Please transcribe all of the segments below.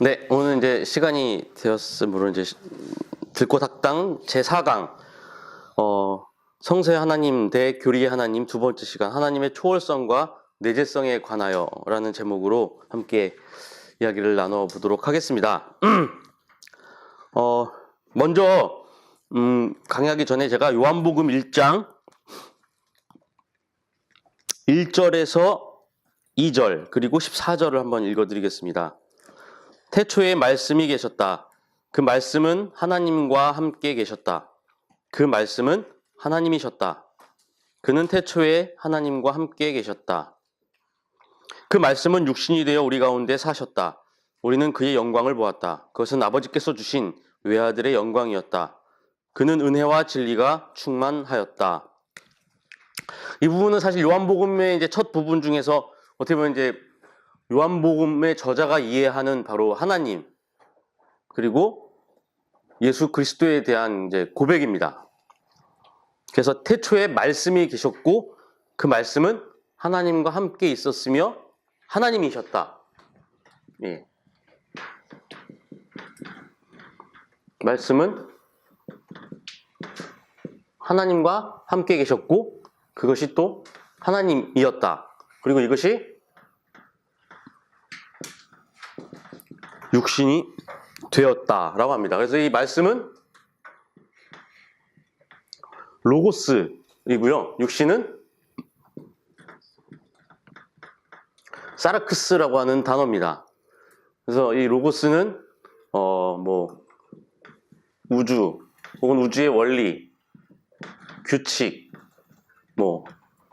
네, 오늘 이제 시간이 되었으므로 이제 들꽃 학당 제4강 성세 하나님 대 교리의 하나님 두 번째 시간 하나님의 초월성과 내재성에 관하여라는 제목으로 함께 이야기를 나눠보도록 하겠습니다. 먼저 강의하기 전에 제가 요한복음 1장 1절에서 2절 그리고 14절을 한번 읽어드리겠습니다. 태초에 말씀이 계셨다. 그 말씀은 하나님과 함께 계셨다. 그 말씀은 하나님이셨다. 그는 태초에 하나님과 함께 계셨다. 그 말씀은 육신이 되어 우리 가운데 사셨다. 우리는 그의 영광을 보았다. 그것은 아버지께서 주신 외아들의 영광이었다. 그는 은혜와 진리가 충만하였다. 이 부분은 사실 요한복음의 이제 첫 부분 중에서 어떻게 보면 이제 요한복음의 저자가 이해하는 바로 하나님 그리고 예수 그리스도에 대한 이제 고백입니다. 그래서 태초에 말씀이 계셨고 그 말씀은 하나님과 함께 있었으며 하나님이셨다. 예. 말씀은 하나님과 함께 계셨고 그것이 또 하나님이었다. 그리고 이것이 육신이 되었다라고 합니다. 그래서 이 말씀은 로고스이고요. 육신은 사르크스라고 하는 단어입니다. 그래서 이 로고스는 우주 혹은 우주의 원리, 규칙,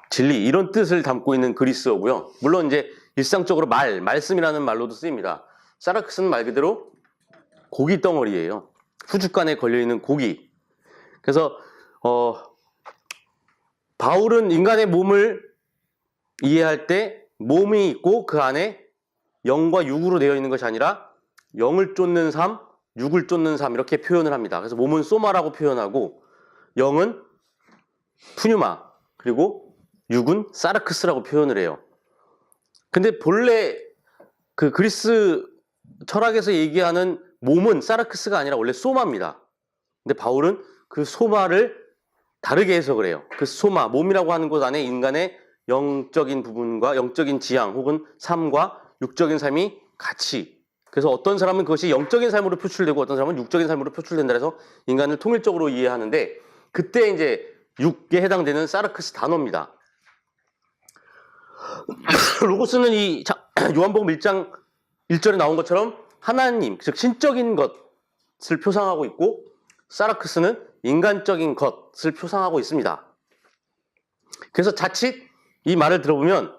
진리 이런 뜻을 담고 있는 그리스어고요. 물론 이제 일상적으로 말씀이라는 말로도 쓰입니다. 사르크스는 말 그대로 고기 덩어리예요. 후죽간에 걸려있는 고기. 그래서 바울은 인간의 몸을 이해할 때 몸이 있고 그 안에 영과 육으로 되어 있는 것이 아니라 영을 쫓는 삶, 육을 쫓는 삶 이렇게 표현을 합니다. 그래서 몸은 소마라고 표현하고 영은 푸뉴마 그리고 육은 사르크스라고 표현을 해요. 근데 본래 그 그리스 철학에서 얘기하는 몸은 사르크스가 아니라 원래 소마입니다. 근데 바울은 그 소마를 다르게 해석을 해요. 그 소마, 몸이라고 하는 곳 안에 인간의 영적인 부분과 영적인 지향 혹은 삶과 육적인 삶이 같이 그래서 어떤 사람은 그것이 영적인 삶으로 표출되고 어떤 사람은 육적인 삶으로 표출된다 해서 인간을 통일적으로 이해하는데 그때 이제 육에 해당되는 사르크스 단어입니다. 로고스는 이 요한복음 1장 1절에 나온 것처럼 하나님, 즉 신적인 것을 표상하고 있고 사르크스는 인간적인 것을 표상하고 있습니다. 그래서 자칫 이 말을 들어보면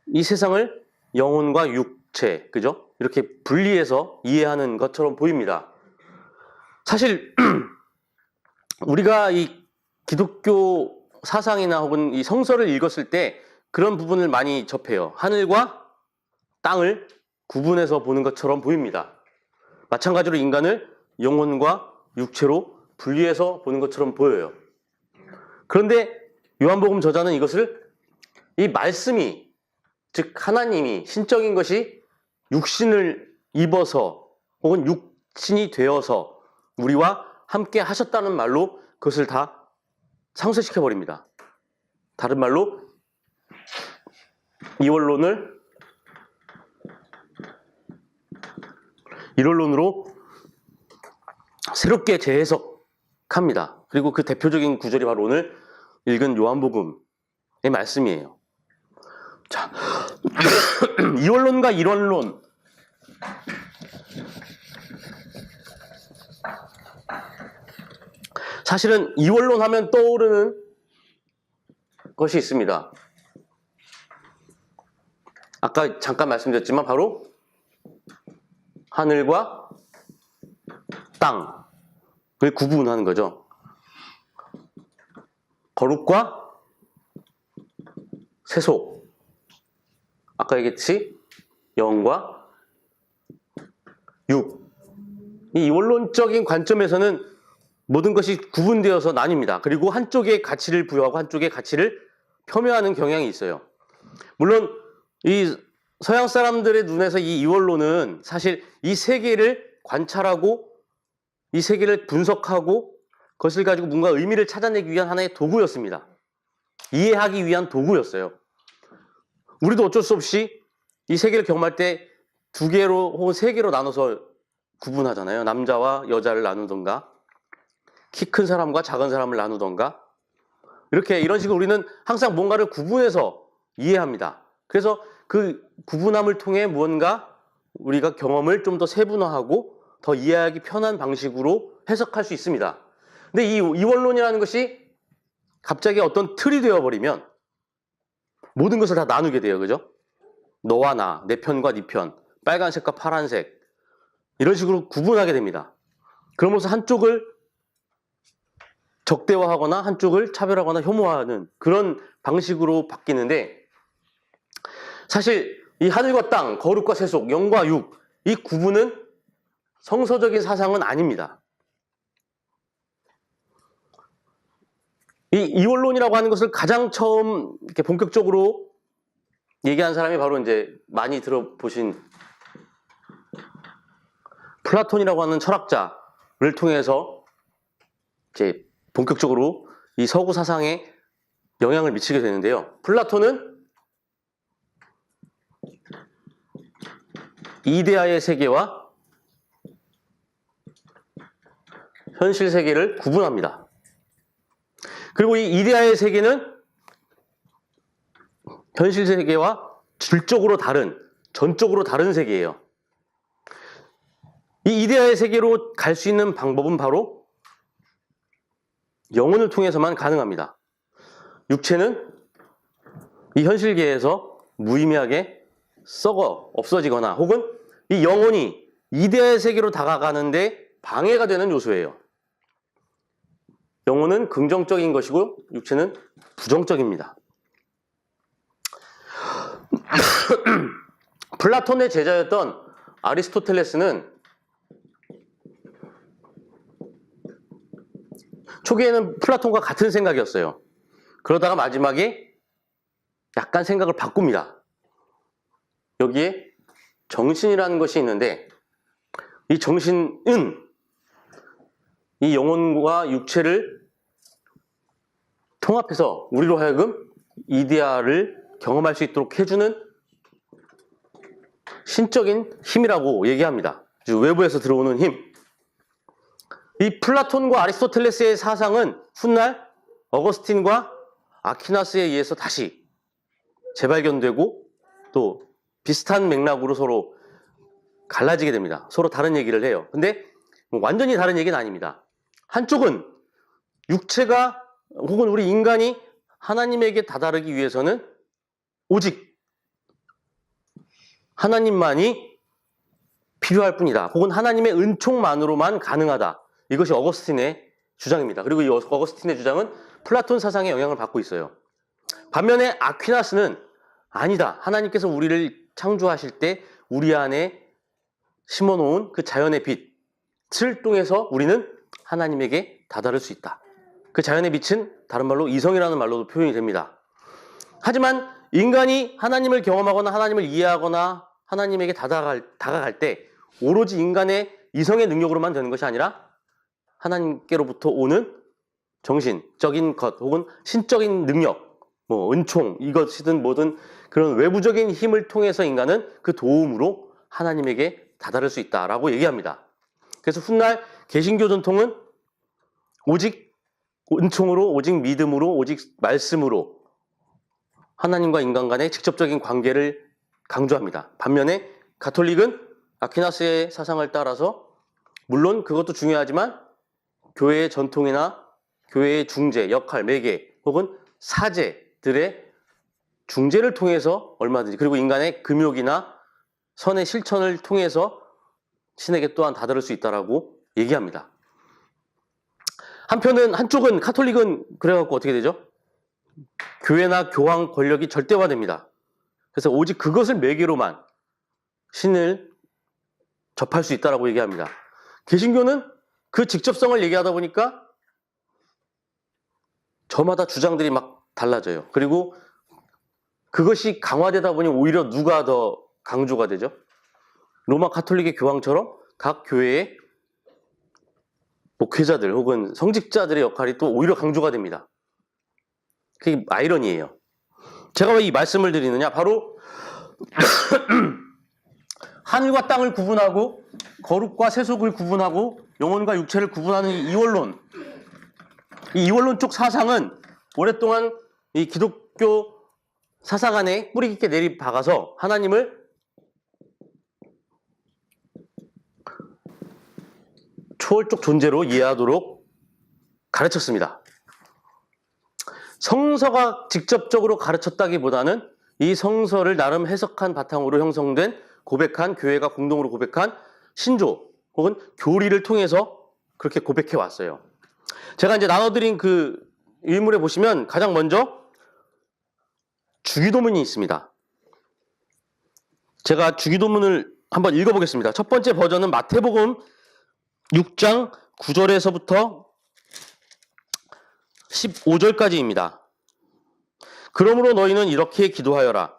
이 세상을 영혼과 육체, 그죠? 이렇게 분리해서 이해하는 것처럼 보입니다. 사실 우리가 이 기독교 사상이나 혹은 이 성서를 읽었을 때 그런 부분을 많이 접해요. 하늘과 땅을 구분해서 보는 것처럼 보입니다. 마찬가지로 인간을 영혼과 육체로 분리해서 보는 것처럼 보여요. 그런데 요한복음 저자는 이것을 이 말씀이 즉 하나님이 신적인 것이 육신을 입어서 혹은 육신이 되어서 우리와 함께 하셨다는 말로 그것을 다 상쇄시켜 버립니다. 다른 말로 이원론으로 새롭게 재해석합니다. 그리고 그 대표적인 구절이 바로 오늘 읽은 요한복음의 말씀이에요. 자, 이원론과 이론론. 사실은 이원론 하면 떠오르는 것이 있습니다. 아까 잠깐 말씀드렸지만 바로 하늘과 땅을 구분하는 거죠. 거룩과 세속. 아까 얘기했듯이 영과 육. 이 이원론적인 관점에서는 모든 것이 구분되어서 나뉩니다. 그리고 한쪽에 가치를 부여하고 한쪽에 가치를 폄훼하는 경향이 있어요. 물론 이 서양 사람들의 눈에서 이 이원론은 사실 이 세계를 관찰하고 이 세계를 분석하고 그것을 가지고 뭔가 의미를 찾아내기 위한 하나의 도구였습니다. 이해하기 위한 도구였어요. 우리도 어쩔 수 없이 이 세계를 경험할 때 두 개로 혹은 세 개로 나눠서 구분하잖아요. 남자와 여자를 나누던가 키 큰 사람과 작은 사람을 나누던가 이런 식으로 우리는 항상 뭔가를 구분해서 이해합니다. 그래서 그 구분함을 통해 무언가 우리가 경험을 좀 더 세분화하고 더 이해하기 편한 방식으로 해석할 수 있습니다. 근데 이 이원론이라는 것이 갑자기 어떤 틀이 되어버리면 모든 것을 다 나누게 돼요. 그죠? 너와 나, 내 편과 네 편, 빨간색과 파란색 이런 식으로 구분하게 됩니다. 그러면서 한쪽을 적대화하거나 한쪽을 차별하거나 혐오하는 그런 방식으로 바뀌는데 사실 이 하늘과 땅, 거룩과 세속, 영과 육 이 구분은 성서적인 사상은 아닙니다. 이 이원론이라고 하는 것을 가장 처음 이렇게 본격적으로 얘기한 사람이 바로 이제 많이 들어보신 플라톤이라고 하는 철학자를 통해서 이제 본격적으로 이 서구 사상에 영향을 미치게 되는데요. 플라톤은 이데아의 세계와 현실 세계를 구분합니다. 그리고 이 이데아의 세계는 현실 세계와 질적으로 다른, 전적으로 다른 세계예요. 이 이데아의 세계로 갈 수 있는 방법은 바로 영혼을 통해서만 가능합니다. 육체는 이 현실계에서 무의미하게 썩어 없어지거나 혹은 이 영혼이 이데아의 세계로 다가가는데 방해가 되는 요소예요. 영혼은 긍정적인 것이고 육체는 부정적입니다. 플라톤의 제자였던 아리스토텔레스는 초기에는 플라톤과 같은 생각이었어요. 그러다가 마지막에 약간 생각을 바꿉니다. 여기에 정신이라는 것이 있는데 이 정신은 이 영혼과 육체를 통합해서 우리로 하여금 이데아를 경험할 수 있도록 해주는 신적인 힘이라고 얘기합니다. 외부에서 들어오는 힘. 이 플라톤과 아리스토텔레스의 사상은 훗날 어거스틴과 아퀴나스에 의해서 다시 재발견되고 또 비슷한 맥락으로 서로 갈라지게 됩니다. 서로 다른 얘기를 해요. 근데 완전히 다른 얘기는 아닙니다. 한쪽은 육체가 혹은 우리 인간이 하나님에게 다다르기 위해서는 오직 하나님만이 필요할 뿐이다. 혹은 하나님의 은총만으로만 가능하다. 이것이 어거스틴의 주장입니다. 그리고 이 어거스틴의 주장은 플라톤 사상의 영향을 받고 있어요. 반면에 아퀴나스는 아니다. 하나님께서 우리를 창조하실 때 우리 안에 심어놓은 그 자연의 빛을 통해서 우리는 하나님에게 다다를 수 있다. 그 자연의 빛은 다른 말로 이성이라는 말로도 표현이 됩니다. 하지만 인간이 하나님을 경험하거나 하나님을 이해하거나 하나님에게 다가갈 때 오로지 인간의 이성의 능력으로만 되는 것이 아니라 하나님께로부터 오는 정신적인 것 혹은 신적인 능력, 은총 이것이든 뭐든 그런 외부적인 힘을 통해서 인간은 그 도움으로 하나님에게 다다를 수 있다라고 얘기합니다. 그래서 훗날 개신교 전통은 오직 은총으로, 오직 믿음으로, 오직 말씀으로 하나님과 인간 간의 직접적인 관계를 강조합니다. 반면에 가톨릭은 아퀴나스의 사상을 따라서 물론 그것도 중요하지만 교회의 전통이나 교회의 중재, 역할, 매개 혹은 사제들의 중재를 통해서 얼마든지 그리고 인간의 금욕이나 선의 실천을 통해서 신에게 또한 다다를 수 있다라고 얘기합니다. 한쪽은 카톨릭은 그래갖고 어떻게 되죠? 교회나 교황 권력이 절대화됩니다. 그래서 오직 그것을 매개로만 신을 접할 수 있다라고 얘기합니다. 개신교는 그 직접성을 얘기하다 보니까 저마다 주장들이 막 달라져요. 그리고 그것이 강화되다 보니 오히려 누가 더 강조가 되죠. 로마 가톨릭의 교황처럼 각 교회의 목회자들 혹은 성직자들의 역할이 또 오히려 강조가 됩니다. 그게 아이러니예요. 제가 왜 이 말씀을 드리느냐? 바로 하늘과 땅을 구분하고 거룩과 세속을 구분하고 영혼과 육체를 구분하는 이 이원론, 이 이원론 쪽 사상은 오랫동안 이 기독교 사상 안에 뿌리 깊게 내리 박아서 하나님을 초월적 존재로 이해하도록 가르쳤습니다. 성서가 직접적으로 가르쳤다기보다는 이 성서를 나름 해석한 바탕으로 형성된 고백한 교회가 공동으로 고백한 신조 혹은 교리를 통해서 그렇게 고백해 왔어요. 제가 이제 나눠드린 그 일물에 보시면 가장 먼저 주기도문이 있습니다. 제가 주기도문을 한번 읽어보겠습니다. 첫 번째 버전은 마태복음 6장 9절에서부터 15절까지입니다. 그러므로 너희는 이렇게 기도하여라.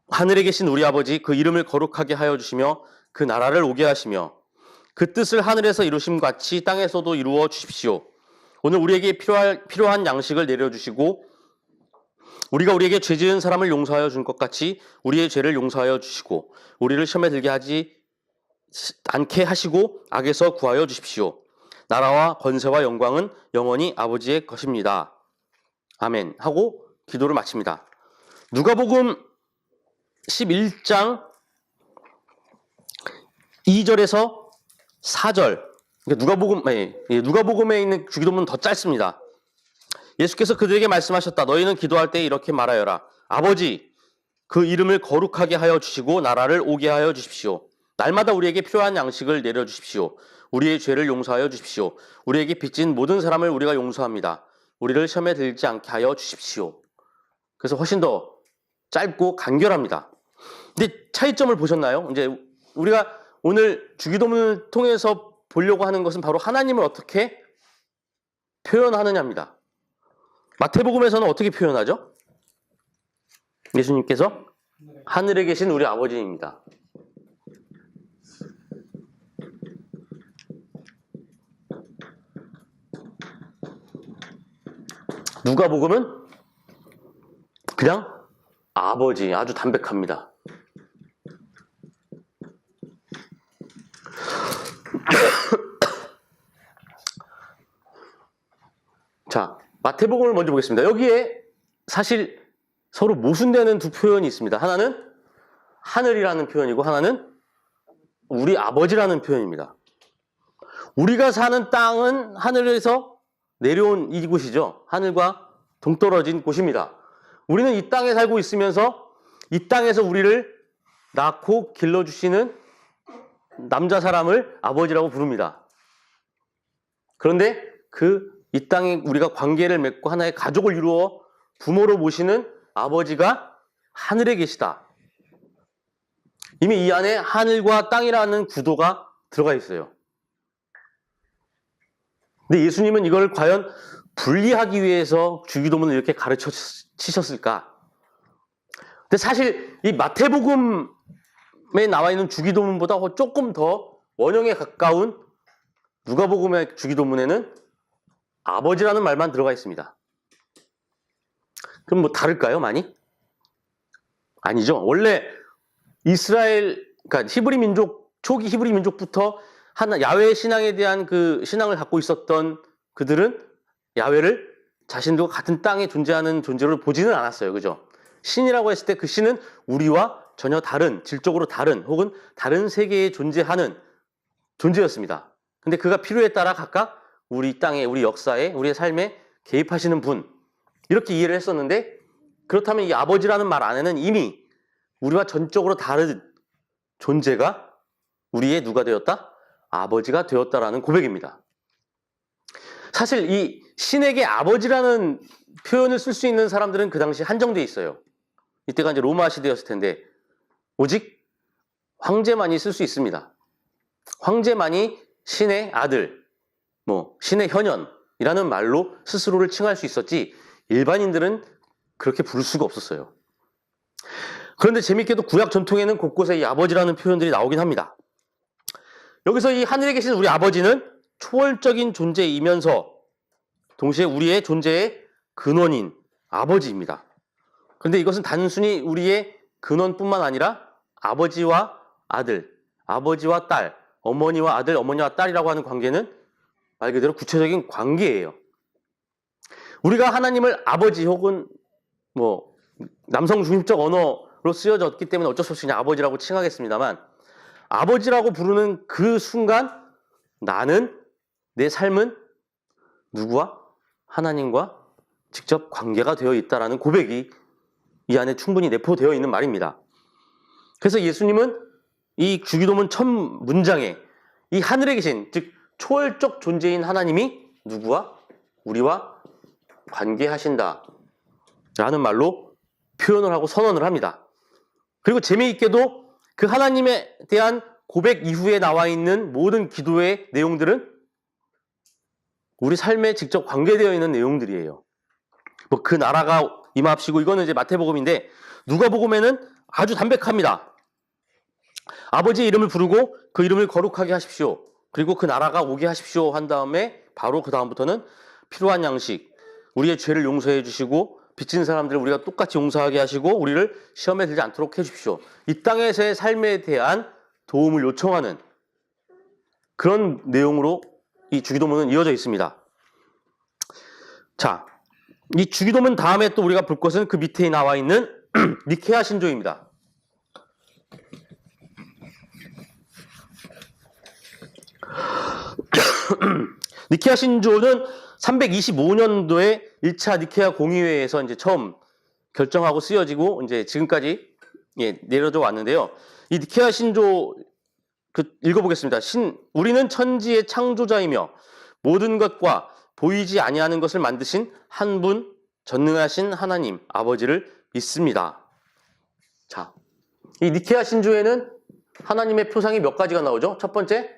하늘에 계신 우리 아버지 그 이름을 거룩하게 하여 주시며 그 나라를 오게 하시며 그 뜻을 하늘에서 이루심 같이 땅에서도 이루어 주십시오. 오늘 우리에게 필요한 양식을 내려주시고 우리가 우리에게 죄 지은 사람을 용서하여 준 것 같이 우리의 죄를 용서하여 주시고 우리를 시험에 들게 하지 않게 하시고 악에서 구하여 주십시오. 나라와 권세와 영광은 영원히 아버지의 것입니다. 아멘 하고 기도를 마칩니다. 누가복음 11장 2절에서 4절, 누가복음에 있는 주기도문은 더 짧습니다. 예수께서 그들에게 말씀하셨다. 너희는 기도할 때 이렇게 말하여라. 아버지, 그 이름을 거룩하게 하여 주시고 나라를 오게 하여 주십시오. 날마다 우리에게 필요한 양식을 내려주십시오. 우리의 죄를 용서하여 주십시오. 우리에게 빚진 모든 사람을 우리가 용서합니다. 우리를 시험에 들지 않게 하여 주십시오. 그래서 훨씬 더 짧고 간결합니다. 근데 차이점을 보셨나요? 이제 우리가 오늘 주기도문을 통해서 보려고 하는 것은 바로 하나님을 어떻게 표현하느냐입니다. 마태복음에서는 어떻게 표현하죠? 예수님께서 하늘에 계신 우리 아버지입니다. 누가복음은 그냥 아버지, 아주 담백합니다. 자, 마태복음을 먼저 보겠습니다. 여기에 사실 서로 모순되는 두 표현이 있습니다. 하나는 하늘이라는 표현이고 하나는 우리 아버지라는 표현입니다. 우리가 사는 땅은 하늘에서 내려온 이곳이죠. 하늘과 동떨어진 곳입니다. 우리는 이 땅에 살고 있으면서 이 땅에서 우리를 낳고 길러주시는 남자 사람을 아버지라고 부릅니다. 그런데 이 땅에 우리가 관계를 맺고 하나의 가족을 이루어 부모로 모시는 아버지가 하늘에 계시다. 이미 이 안에 하늘과 땅이라는 구도가 들어가 있어요. 근데 예수님은 이걸 과연 분리하기 위해서 주기도문을 이렇게 가르쳐 치셨을까? 근데 사실 이 마태복음에 나와 있는 주기도문보다 조금 더 원형에 가까운 누가복음의 주기도문에는 아버지라는 말만 들어가 있습니다. 그럼 뭐 다를까요, 많이? 아니죠. 원래 그러니까 히브리 민족, 초기 히브리 민족부터 야훼 신앙에 대한 그 신앙을 갖고 있었던 그들은 야훼를 자신들과 같은 땅에 존재하는 존재로 보지는 않았어요. 그죠? 신이라고 했을 때 그 신은 우리와 전혀 다른, 질적으로 다른 혹은 다른 세계에 존재하는 존재였습니다. 근데 그가 필요에 따라 각각 우리 땅에, 우리 역사에, 우리의 삶에 개입하시는 분, 이렇게 이해를 했었는데, 그렇다면 이 아버지라는 말 안에는 이미 우리와 전적으로 다른 존재가 우리의 누가 되었다? 아버지가 되었다라는 고백입니다. 사실 이 신에게 아버지라는 표현을 쓸 수 있는 사람들은 그 당시 한정돼 있어요. 이때가 이제 로마 시대였을 텐데 오직 황제만이 쓸 수 있습니다. 황제만이 신의 아들, 신의 현현이라는 말로 스스로를 칭할 수 있었지 일반인들은 그렇게 부를 수가 없었어요. 그런데 재밌게도 구약 전통에는 곳곳에 이 아버지라는 표현들이 나오긴 합니다. 여기서 이 하늘에 계신 우리 아버지는 초월적인 존재이면서 동시에 우리의 존재의 근원인 아버지입니다. 그런데 이것은 단순히 우리의 근원뿐만 아니라 아버지와 아들, 아버지와 딸, 어머니와 아들, 어머니와 딸이라고 하는 관계는 말 그대로 구체적인 관계예요. 우리가 하나님을 아버지 혹은 뭐 남성 중립적 언어로 쓰여졌기 때문에 어쩔 수 없이 그냥 아버지라고 칭하겠습니다만, 아버지라고 부르는 그 순간 나는, 내 삶은 누구와? 하나님과 직접 관계가 되어 있다라는 고백이 이 안에 충분히 내포되어 있는 말입니다. 그래서 예수님은 이 주기도문 첫 문장에 이 하늘에 계신, 즉 초월적 존재인 하나님이 누구와? 우리와 관계하신다 라는 말로 표현을 하고 선언을 합니다. 그리고 재미있게도 그 하나님에 대한 고백 이후에 나와 있는 모든 기도의 내용들은 우리 삶에 직접 관계되어 있는 내용들이에요. 뭐 그 나라가 임합시고, 이거는 이제 마태복음인데 누가복음에는 아주 담백합니다. 아버지의 이름을 부르고 그 이름을 거룩하게 하십시오. 그리고 그 나라가 오게 하십시오 한 다음에 바로 그 다음부터는 필요한 양식, 우리의 죄를 용서해 주시고 빚진 사람들을 우리가 똑같이 용서하게 하시고 우리를 시험에 들지 않도록 해 주십시오. 이 땅에서의 삶에 대한 도움을 요청하는 그런 내용으로 이 주기도문은 이어져 있습니다. 자, 이 주기도문 다음에 또 우리가 볼 것은 그 밑에 나와 있는 니케아 신조입니다. 니케아 신조는 325년도에 1차 니케아 공의회에서 이제 처음 결정하고 쓰여지고 이제 지금까지 내려져 왔는데요. 이 니케아 신조 읽어보겠습니다. 우리는 천지의 창조자이며 모든 것과 보이지 아니하는 것을 만드신 한 분 전능하신 하나님 아버지를 믿습니다. 자, 이 니케아 신조에는 하나님의 표상이 몇 가지가 나오죠? 첫 번째,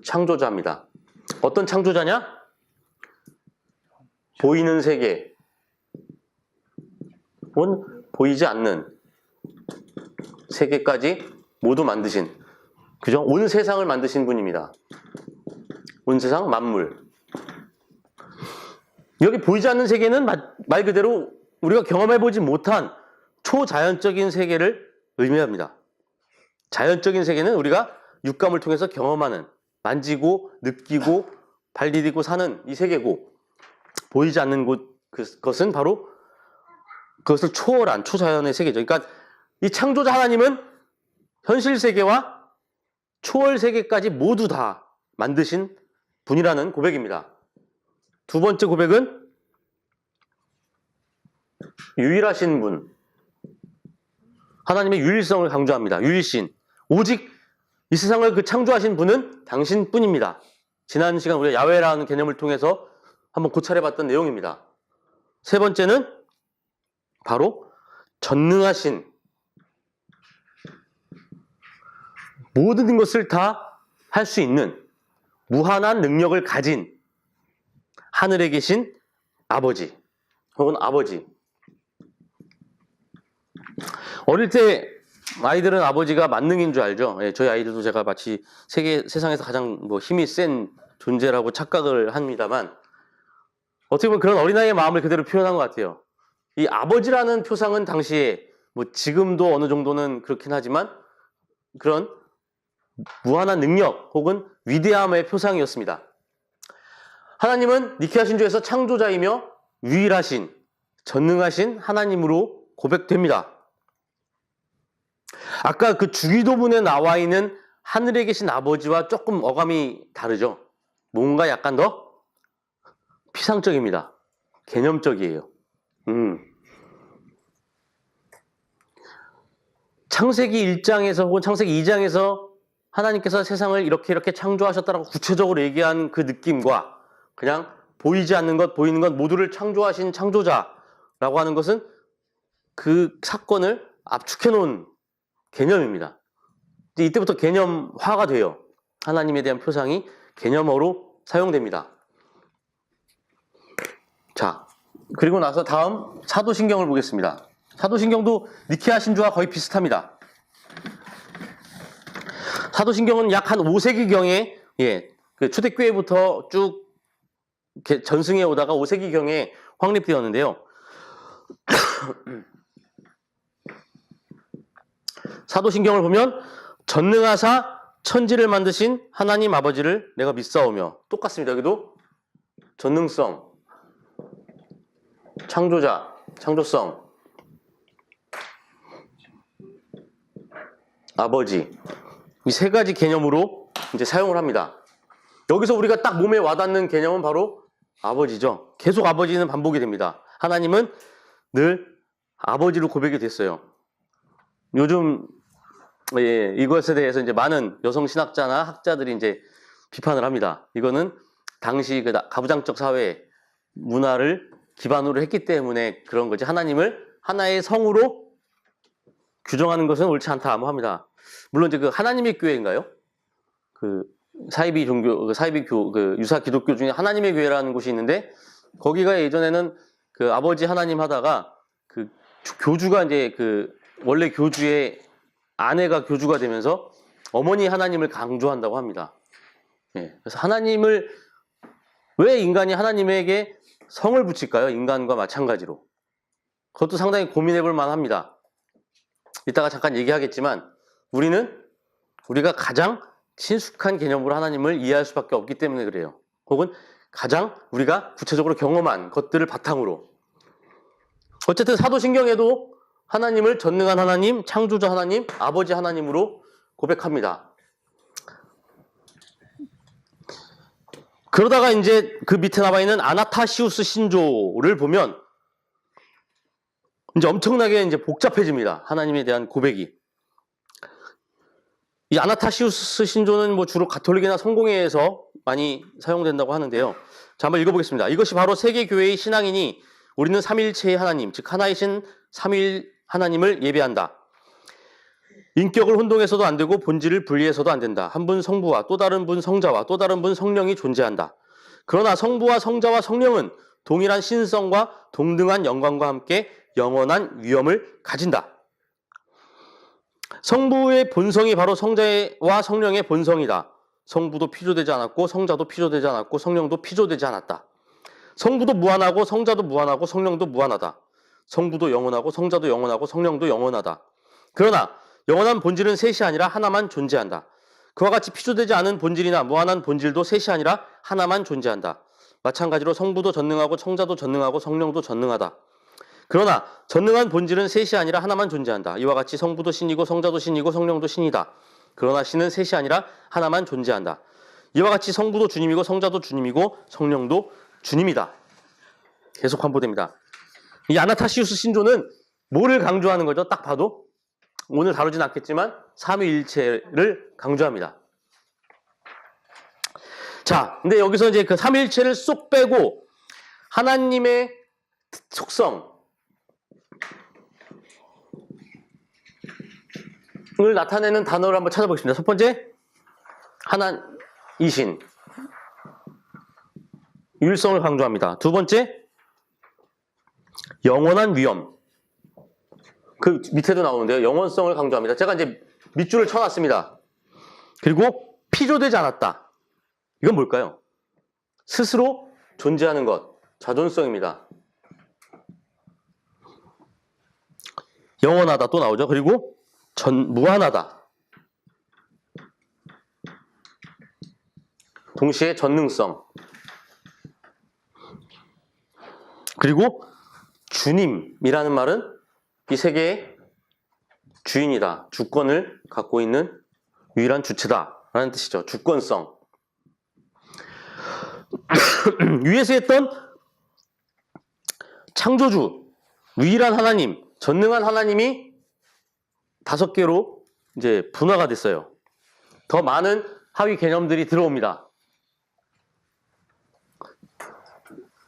창조자입니다. 어떤 창조자냐? 보이는 세계, 보이지 않는 세계까지 모두 만드신, 그죠? 온 세상을 만드신 분입니다. 온 세상 만물. 여기 보이지 않는 세계는 말 그대로 우리가 경험해보지 못한 초자연적인 세계를 의미합니다. 자연적인 세계는 우리가 육감을 통해서 경험하는, 만지고 느끼고 발 디디고 사는 이 세계고, 보이지 않는 그것은 바로 그것을 초월한 초자연의 세계죠. 그러니까 이 창조자 하나님은 현실 세계와 초월 세계까지 모두 다 만드신 분이라는 고백입니다. 두 번째 고백은 유일하신 분, 하나님의 유일성을 강조합니다. 유일신, 오직 이 세상을 그 창조하신 분은 당신뿐입니다. 지난 시간 우리가 야훼라는 개념을 통해서 한번 고찰해봤던 내용입니다. 세 번째는 바로 전능하신, 모든 것을 다 할 수 있는 무한한 능력을 가진 하늘에 계신 아버지 혹은 아버지. 어릴 때 아이들은 아버지가 만능인 줄 알죠. 예, 저희 아이들도 제가 마치 세상에서 가장 힘이 센 존재라고 착각을 합니다만, 어떻게 보면 그런 어린아이의 마음을 그대로 표현한 것 같아요. 이 아버지라는 표상은 당시에 지금도 어느 정도는 그렇긴 하지만 그런 무한한 능력 혹은 위대함의 표상이었습니다. 하나님은 니케아 신조에서 창조자이며 유일하신, 전능하신 하나님으로 고백됩니다. 아까 그 주기도문에 나와 있는 하늘에 계신 아버지와 조금 어감이 다르죠. 뭔가 약간 더 피상적입니다. 개념적이에요. 창세기 1장에서 혹은 창세기 2장에서 하나님께서 세상을 이렇게 창조하셨다라고 구체적으로 얘기한 그 느낌과 그냥 보이지 않는 것, 보이는 것 모두를 창조하신 창조자라고 하는 것은 그 사건을 압축해 놓은 개념입니다. 이때부터 개념화가 돼요. 하나님에 대한 표상이 개념어로 사용됩니다. 자, 그리고 나서 다음 사도신경을 보겠습니다. 사도신경도 니케아 신조와 거의 비슷합니다. 사도신경은 약 한 5세기경에 그 초대교회부터 쭉 전승해 오다가 5세기경에 확립되었는데요. 사도신경을 보면 전능하사 천지를 만드신 하나님 아버지를 내가 믿사오며, 똑같습니다. 여기도 전능성, 창조자, 창조성, 아버지, 이 세 가지 개념으로 이제 사용을 합니다. 여기서 우리가 딱 몸에 와닿는 개념은 바로 아버지죠. 계속 아버지는 반복이 됩니다. 하나님은 늘 아버지로 고백이 됐어요. 요즘 이것에 대해서 이제 많은 여성 신학자나 학자들이 이제 비판을 합니다. 이거는 당시 그 가부장적 사회 문화를 기반으로 했기 때문에 그런 거지, 하나님을 하나의 성으로 규정하는 것은 옳지 않다고 합니다. 물론 이제 그 하나님의 교회인가요? 그 사이비 종교, 그 유사 기독교 중에 하나님의 교회라는 곳이 있는데, 거기가 예전에는 그 아버지 하나님 하다가 그 교주가 이제 그 원래 교주의 아내가 교주가 되면서 어머니 하나님을 강조한다고 합니다. 그래서 하나님을, 왜 인간이 하나님에게 성을 붙일까요? 인간과 마찬가지로. 그것도 상당히 고민해 볼 만합니다. 이따가 잠깐 얘기하겠지만, 우리가 가장 친숙한 개념으로 하나님을 이해할 수밖에 없기 때문에 그래요. 혹은 가장 우리가 구체적으로 경험한 것들을 바탕으로. 어쨌든 사도신경에도 하나님을 전능한 하나님, 창조자 하나님, 아버지 하나님으로 고백합니다. 그러다가 이제 그 밑에 나와 있는 아나타시우스 신조를 보면 이제 엄청나게 이제 복잡해집니다. 하나님에 대한 고백이. 이 아나타시우스 신조는 뭐 주로 가톨릭이나 성공회에서 많이 사용된다고 하는데요. 자, 한번 읽어보겠습니다. 이것이 바로 세계교회의 신앙이니 우리는 삼위일체의 하나님, 즉 하나이신 삼위일 하나님을 예배한다. 인격을 혼동해서도 안 되고 본질을 분리해서도 안 된다. 한 분 성부와 또 다른 분 성자와 또 다른 분 성령이 존재한다. 그러나 성부와 성자와 성령은 동일한 신성과 동등한 영광과 함께 영원한 위엄을 가진다. 성부의 본성이 바로 성자와 성령의 본성이다. 성부도 피조되지 않았고 성자도 피조되지 않았고 성령도 피조되지 않았다. 성부도 무한하고 성자도 무한하고 성령도 무한하다. 성부도 영원하고 성자도 영원하고 성령도 영원하다. 그러나 영원한 본질은 셋이 아니라 하나만 존재한다. 그와 같이 피조되지 않은 본질이나 무한한 본질도 셋이 아니라 하나만 존재한다. 마찬가지로 성부도 전능하고 성자도 전능하고 성령도 전능하다. 그러나 전능한 본질은 셋이 아니라 하나만 존재한다. 이와 같이 성부도 신이고 성자도 신이고 성령도 신이다. 그러나 신은 셋이 아니라 하나만 존재한다. 이와 같이 성부도 주님이고 성자도 주님이고 성령도 주님이다. 계속 반복됩니다. 이 아나타시우스 신조는 뭐를 강조하는 거죠? 딱 봐도 오늘 다루진 않겠지만 삼위일체를 강조합니다. 자, 근데 여기서 이제 그 삼위일체를 쏙 빼고 하나님의 속성 을 나타내는 단어를 한번 찾아보겠습니다. 첫 번째, 하나이신, 유일성을 강조합니다. 두 번째, 영원한 위엄. 그 밑에도 나오는데요. 영원성을 강조합니다. 제가 이제 밑줄을 쳐놨습니다. 그리고 피조되지 않았다. 이건 뭘까요? 스스로 존재하는 것, 자존성입니다. 영원하다 또 나오죠. 그리고 무한하다. 동시에 전능성. 그리고 주님이라는 말은 이 세계의 주인이다. 주권을 갖고 있는 유일한 주체다. 라는 뜻이죠. 주권성. 위에서 했던 창조주, 유일한 하나님, 전능한 하나님이 5개로 이제 분화가 됐어요. 더 많은 하위 개념들이 들어옵니다.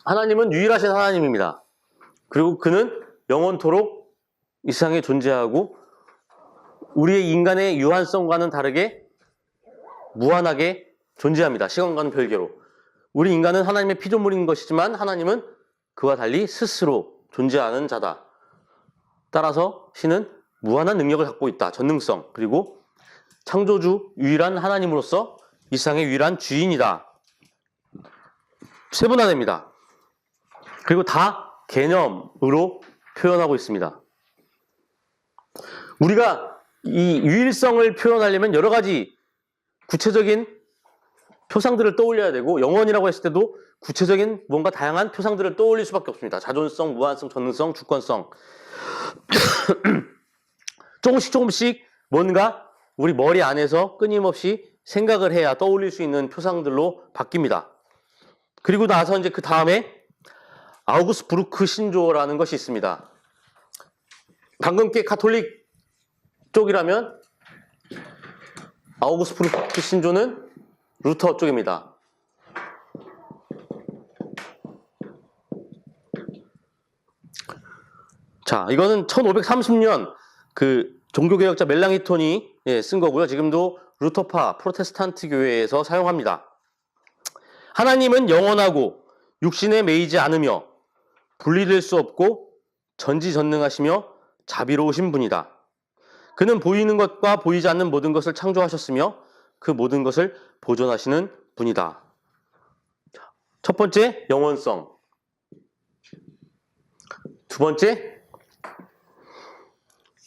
하나님은 유일하신 하나님입니다. 그리고 그는 영원토록 이 세상에 존재하고 우리의 인간의 유한성과는 다르게 무한하게 존재합니다. 시간과는 별개로. 우리 인간은 하나님의 피조물인 것이지만 하나님은 그와 달리 스스로 존재하는 자다. 따라서 신은 무한한 능력을 갖고 있다. 전능성. 그리고 창조주 유일한 하나님으로서 이 세상의 유일한 주인이다. 세분화됩니다. 그리고 다 개념으로 표현하고 있습니다. 우리가 이 유일성을 표현하려면 여러 가지 구체적인 표상들을 떠올려야 되고, 영원이라고 했을 때도 구체적인 뭔가 다양한 표상들을 떠올릴 수밖에 없습니다. 자존성, 무한성, 전능성, 주권성. 조금씩 뭔가 우리 머리 안에서 끊임없이 생각을 해야 떠올릴 수 있는 표상들로 바뀝니다. 그리고 나서 이제 그 다음에 아우구스부르크 신조어라는 것이 있습니다. 방금께 가톨릭 쪽이라면 아우구스부르크 신조는 루터 쪽입니다. 자, 이거는 1530년 그 종교개혁자 멜랑이톤이 쓴 거고요. 지금도 루터파 프로테스탄트 교회에서 사용합니다. 하나님은 영원하고 육신에 매이지 않으며 분리될 수 없고 전지전능하시며 자비로우신 분이다. 그는 보이는 것과 보이지 않는 모든 것을 창조하셨으며 그 모든 것을 보존하시는 분이다. 첫 번째, 영원성. 두 번째,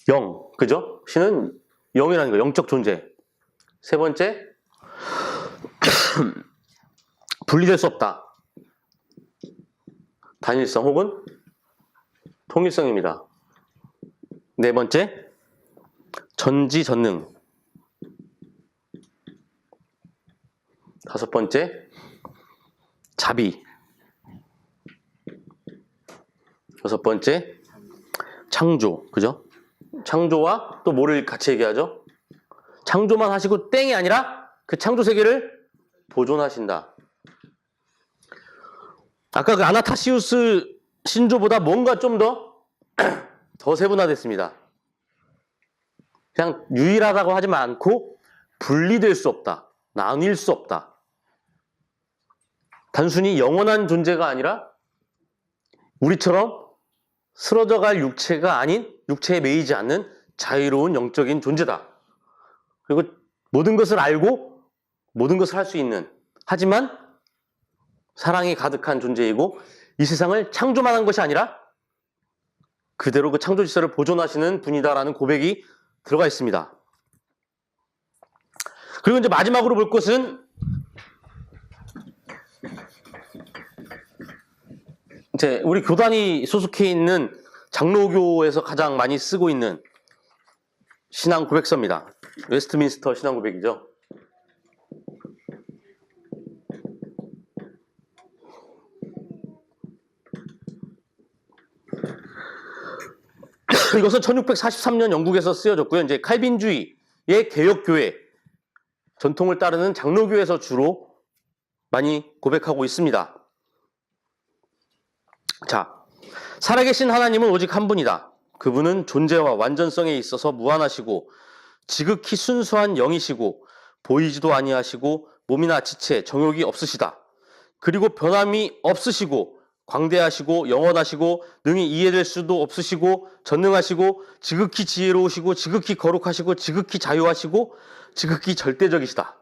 영. 그죠? 신은 영이라는 거, 영적 존재. 세 번째, 분리될 수 없다. 단일성 혹은 통일성입니다. 네 번째, 전지전능. 다섯 번째, 자비. 여섯 번째, 창조. 그죠? 창조와 또 뭐를 같이 얘기하죠? 창조만 하시고 땡이 아니라 그 창조 세계를 보존하신다. 아까 그 아나타시우스 신조보다 뭔가 좀 더 세분화됐습니다. 그냥 유일하다고 하지만 않고 분리될 수 없다. 나뉠 수 없다. 단순히 영원한 존재가 아니라 우리처럼 쓰러져갈 육체가 아닌, 육체에 매이지 않는 자유로운 영적인 존재다. 그리고 모든 것을 알고 모든 것을 할 수 있는, 하지만 사랑이 가득한 존재이고 이 세상을 창조만 한 것이 아니라 그대로 그 창조 질서를 보존하시는 분이다라는 고백이 들어가 있습니다. 그리고 이제 마지막으로 볼 것은 이제 우리 교단이 소속해 있는 장로교에서 가장 많이 쓰고 있는 신앙 고백서입니다. 웨스트민스터 신앙 고백이죠. 이것은 1643년 영국에서 쓰여졌고요. 이제 칼빈주의의 개혁교회 전통을 따르는 장로교에서 주로 많이 고백하고 있습니다. 자, 살아계신 하나님은 오직 한 분이다. 그분은 존재와 완전성에 있어서 무한하시고 지극히 순수한 영이시고 보이지도 아니하시고 몸이나 지체, 정욕이 없으시다. 그리고 변함이 없으시고 광대하시고 영원하시고 능히 이해될 수도 없으시고 전능하시고 지극히 지혜로우시고 지극히 거룩하시고 지극히 자유하시고 지극히 절대적이시다.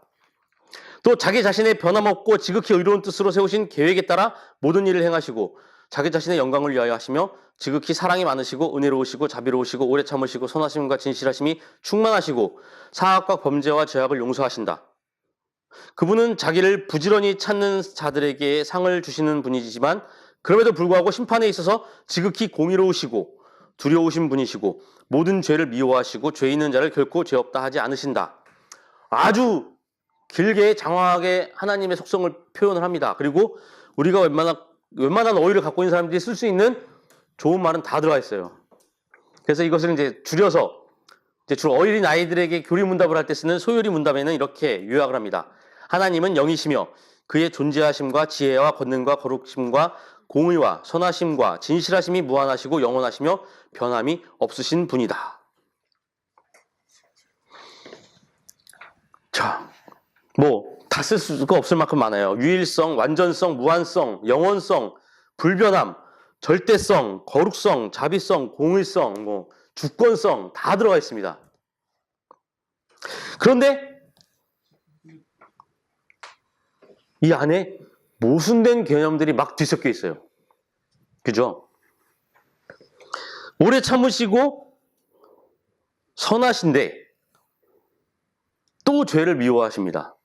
또 자기 자신의 변함없고 지극히 의로운 뜻으로 세우신 계획에 따라 모든 일을 행하시고 자기 자신의 영광을 위하여 하시며 지극히 사랑이 많으시고 은혜로우시고 자비로우시고 오래 참으시고 선하심과 진실하심이 충만하시고 사악과 범죄와 죄악을 용서하신다. 그분은 자기를 부지런히 찾는 자들에게 상을 주시는 분이지만 그럼에도 불구하고 심판에 있어서 지극히 공의로우시고 두려우신 분이시고 모든 죄를 미워하시고 죄 있는 자를 결코 죄 없다 하지 않으신다. 아주 길게 장황하게 하나님의 속성을 표현을 합니다. 그리고 우리가 웬만한 어휘를 갖고 있는 사람들이 쓸 수 있는 좋은 말은 다 들어가 있어요. 그래서 이것을 이제 줄여서 이제 주로 어린 아이들에게 교리 문답을 할 때 쓰는 소요리 문답에는 이렇게 요약을 합니다. 하나님은 영이시며 그의 존재하심과 지혜와 권능과 거룩심과 공의와 선하심과 진실하심이 무한하시고 영원하시며 변함이 없으신 분이다. 자, 다 쓸 수가 없을 만큼 많아요. 유일성, 완전성, 무한성, 영원성, 불변함, 절대성, 거룩성, 자비성, 공의성, 주권성 다 들어가 있습니다. 그런데 이 안에 모순된 개념들이 막 뒤섞여 있어요. 그죠? 오래 참으시고 선하신데 또 죄를 미워하십니다.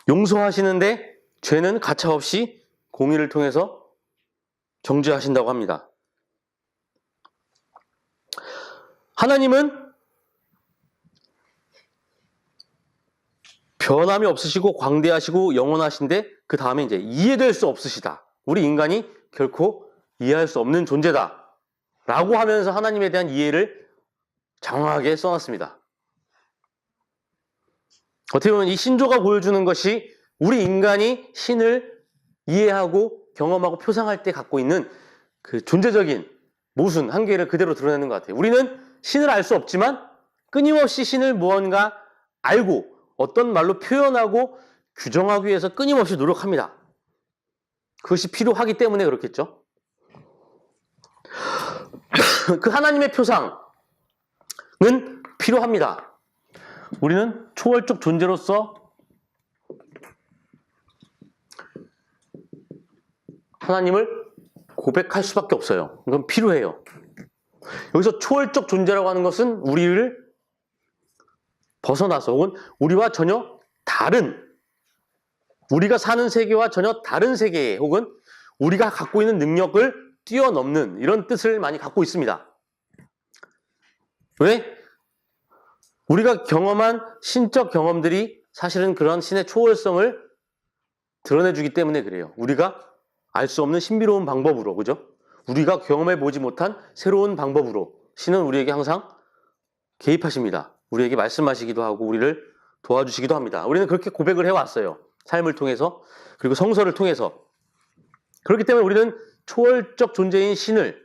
용서하시는데 죄는 가차없이 공의를 통해서 정죄하신다고 합니다. 하나님은 변함이 없으시고 광대하시고 영원하신데 그 다음에 이제 이해될 수 없으시다. 우리 인간이 결코 이해할 수 없는 존재다. 라고 하면서 하나님에 대한 이해를 장황하게 써놨습니다. 어떻게 보면 이 신조가 보여주는 것이 우리 인간이 신을 이해하고 경험하고 표상할 때 갖고 있는 그 존재적인 모순, 한계를 그대로 드러내는 것 같아요. 우리는 신을 알 수 없지만 끊임없이 신을 무언가 알고 어떤 말로 표현하고 규정하기 위해서 끊임없이 노력합니다. 그것이 필요하기 때문에 그렇겠죠. 그 하나님의 표상은 필요합니다. 우리는 초월적 존재로서 하나님을 고백할 수밖에 없어요. 이건 필요해요. 여기서 초월적 존재라고 하는 것은 우리를 벗어나서 혹은 우리와 전혀 다른, 우리가 사는 세계와 전혀 다른 세계에 혹은 우리가 갖고 있는 능력을 뛰어넘는 이런 뜻을 많이 갖고 있습니다. 왜? 우리가 경험한 신적 경험들이 사실은 그런 신의 초월성을 드러내주기 때문에 그래요. 우리가 알 수 없는 신비로운 방법으로, 그죠? 우리가 경험해보지 못한 새로운 방법으로 신은 우리에게 항상 개입하십니다. 우리에게 말씀하시기도 하고 우리를 도와주시기도 합니다. 우리는 그렇게 고백을 해왔어요. 삶을 통해서, 그리고 성서를 통해서. 그렇기 때문에 우리는 초월적 존재인 신을,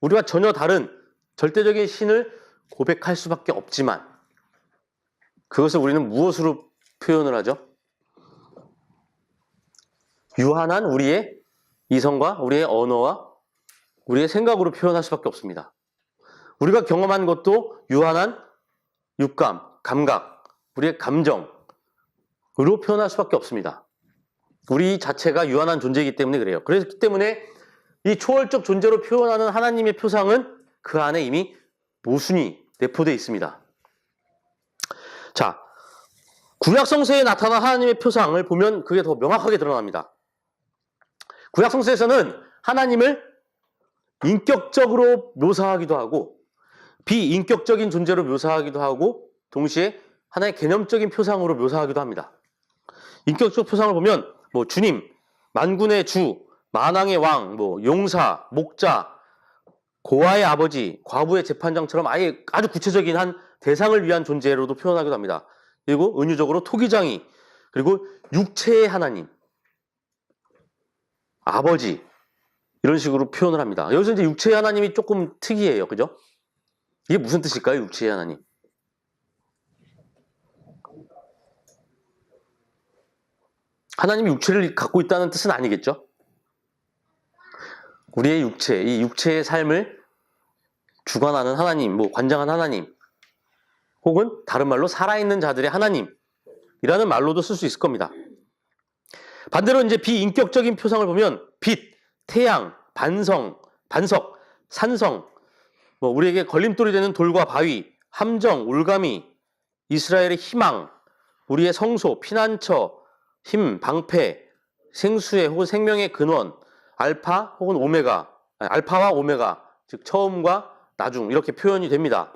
우리와 전혀 다른 절대적인 신을 고백할 수밖에 없지만 그것을 우리는 무엇으로 표현을 하죠? 유한한 우리의 이성과 우리의 언어와 우리의 생각으로 표현할 수밖에 없습니다. 우리가 경험한 것도 유한한 육감, 감각, 우리의 감정으로 표현할 수밖에 없습니다. 우리 자체가 유한한 존재이기 때문에 그래요. 그렇기 때문에 이 초월적 존재로 표현하는 하나님의 표상은 그 안에 이미 모순이 내포되어 있습니다. 자, 구약 성서에 나타난 하나님의 표상을 보면 그게 더 명확하게 드러납니다. 구약 성서에서는 하나님을 인격적으로 묘사하기도 하고 비인격적인 존재로 묘사하기도 하고 동시에 하나의 개념적인 표상으로 묘사하기도 합니다. 인격적 표상을 보면 주님, 만군의 주, 만왕의 왕, 용사, 목자, 고아의 아버지, 과부의 재판장처럼 아예 아주 구체적인 한 대상을 위한 존재로도 표현하기도 합니다. 그리고 은유적으로 토기장이, 그리고 육체의 하나님, 아버지, 이런 식으로 표현을 합니다. 여기서 이제 육체의 하나님이 조금 특이해요. 그죠? 이게 무슨 뜻일까요? 육체의 하나님. 하나님이 육체를 갖고 있다는 뜻은 아니겠죠? 우리의 육체, 이 육체의 삶을 주관하는 하나님, 관장한 하나님, 혹은 다른 말로 살아있는 자들의 하나님이라는 말로도 쓸 수 있을 겁니다. 반대로 이제 비인격적인 표상을 보면 빛, 태양, 반석, 산성, 우리에게 걸림돌이 되는 돌과 바위, 함정, 올가미, 이스라엘의 희망, 우리의 성소, 피난처, 힘, 방패, 생수의 혹은 생명의 근원, 알파 혹은 오메가, 알파와 오메가, 즉 처음과 나중 이렇게 표현이 됩니다.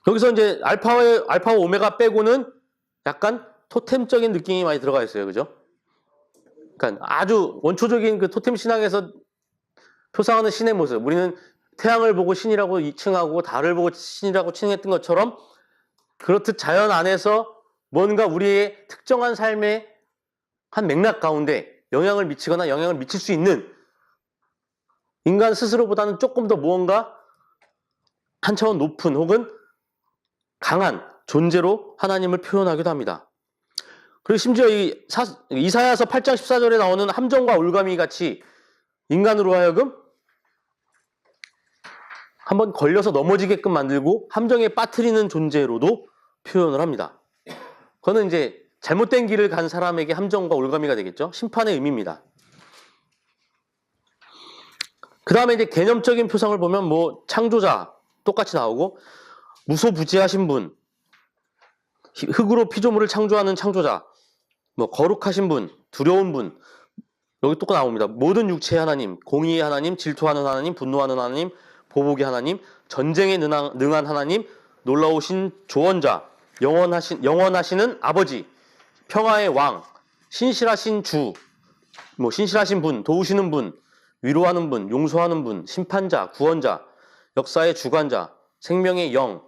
여기서 이제 알파와 오메가 빼고는 약간 토템적인 느낌이 많이 들어가 있어요. 그죠? 그러니까 아주 원초적인 그 토템 신앙에서 표상하는 신의 모습. 우리는 태양을 보고 신이라고 칭하고 달을 보고 신이라고 칭했던 것처럼 그렇듯 자연 안에서 뭔가 우리의 특정한 삶의 한 맥락 가운데 영향을 미치거나 영향을 미칠 수 있는 인간 스스로보다는 조금 더 무언가 한 차원 높은 혹은 강한 존재로 하나님을 표현하기도 합니다. 그리고 심지어 이사야서 8장 14절에 나오는 함정과 올가미 같이 인간으로 하여금 한번 걸려서 넘어지게끔 만들고 함정에 빠뜨리는 존재로도 표현을 합니다. 그거는 이제 잘못된 길을 간 사람에게 함정과 올가미가 되겠죠. 심판의 의미입니다. 그 다음에 이제 개념적인 표상을 보면 뭐 창조자 똑같이 나오고 무소부지하신 분, 흙으로 피조물을 창조하는 창조자, 뭐 거룩하신 분, 두려운 분, 여기 똑같이 나옵니다. 모든 육체의 하나님, 공의의 하나님, 질투하는 하나님, 분노하는 하나님, 보복의 하나님, 전쟁에 능한 하나님, 놀라우신 조언자, 영원하시는 아버지, 평화의 왕, 신실하신 주, 뭐 신실하신 분, 도우시는 분, 위로하는 분, 용서하는 분, 심판자, 구원자, 역사의 주관자, 생명의 영,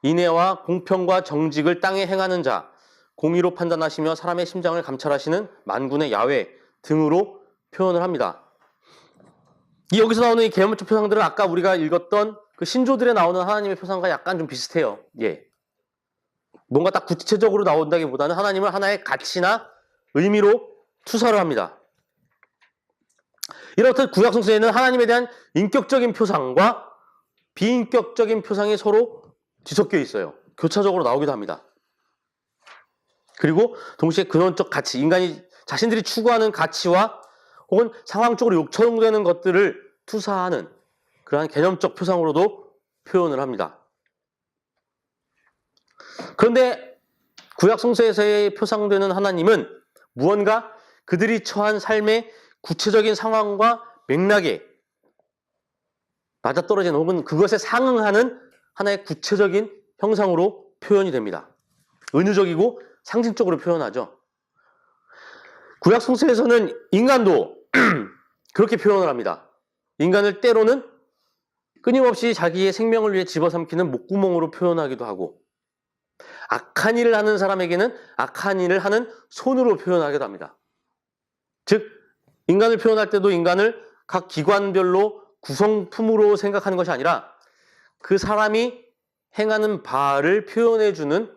인애와 공평과 정직을 땅에 행하는 자, 공의로 판단하시며 사람의 심장을 감찰하시는 만군의 야훼 등으로 표현을 합니다. 여기서 나오는 이 개념적 표상들은 아까 우리가 읽었던 그 신조들에 나오는 하나님의 표상과 약간 좀 비슷해요. 예. 뭔가 딱 구체적으로 나온다기보다는 하나님을 하나의 가치나 의미로 투사를 합니다. 이렇듯 구약 성서에는 하나님에 대한 인격적인 표상과 비인격적인 표상이 서로 뒤섞여 있어요. 교차적으로 나오기도 합니다. 그리고 동시에 근원적 가치, 인간이 자신들이 추구하는 가치와 혹은 상황적으로 요청되는 것들을 투사하는 그러한 개념적 표상으로도 표현을 합니다. 그런데 구약 성서에서의 표상되는 하나님은 무언가 그들이 처한 삶의 구체적인 상황과 맥락에 맞아떨어지는 혹은 그것에 상응하는 하나의 구체적인 형상으로 표현이 됩니다. 은유적이고 상징적으로 표현하죠. 구약 성서에서는 인간도 그렇게 표현을 합니다. 인간을 때로는 끊임없이 자기의 생명을 위해 집어삼키는 목구멍으로 표현하기도 하고 악한 일을 하는 사람에게는 악한 일을 하는 손으로 표현하기도 합니다. 즉 인간을 표현할 때도 인간을 각 기관별로 구성품으로 생각하는 것이 아니라 그 사람이 행하는 바를 표현해주는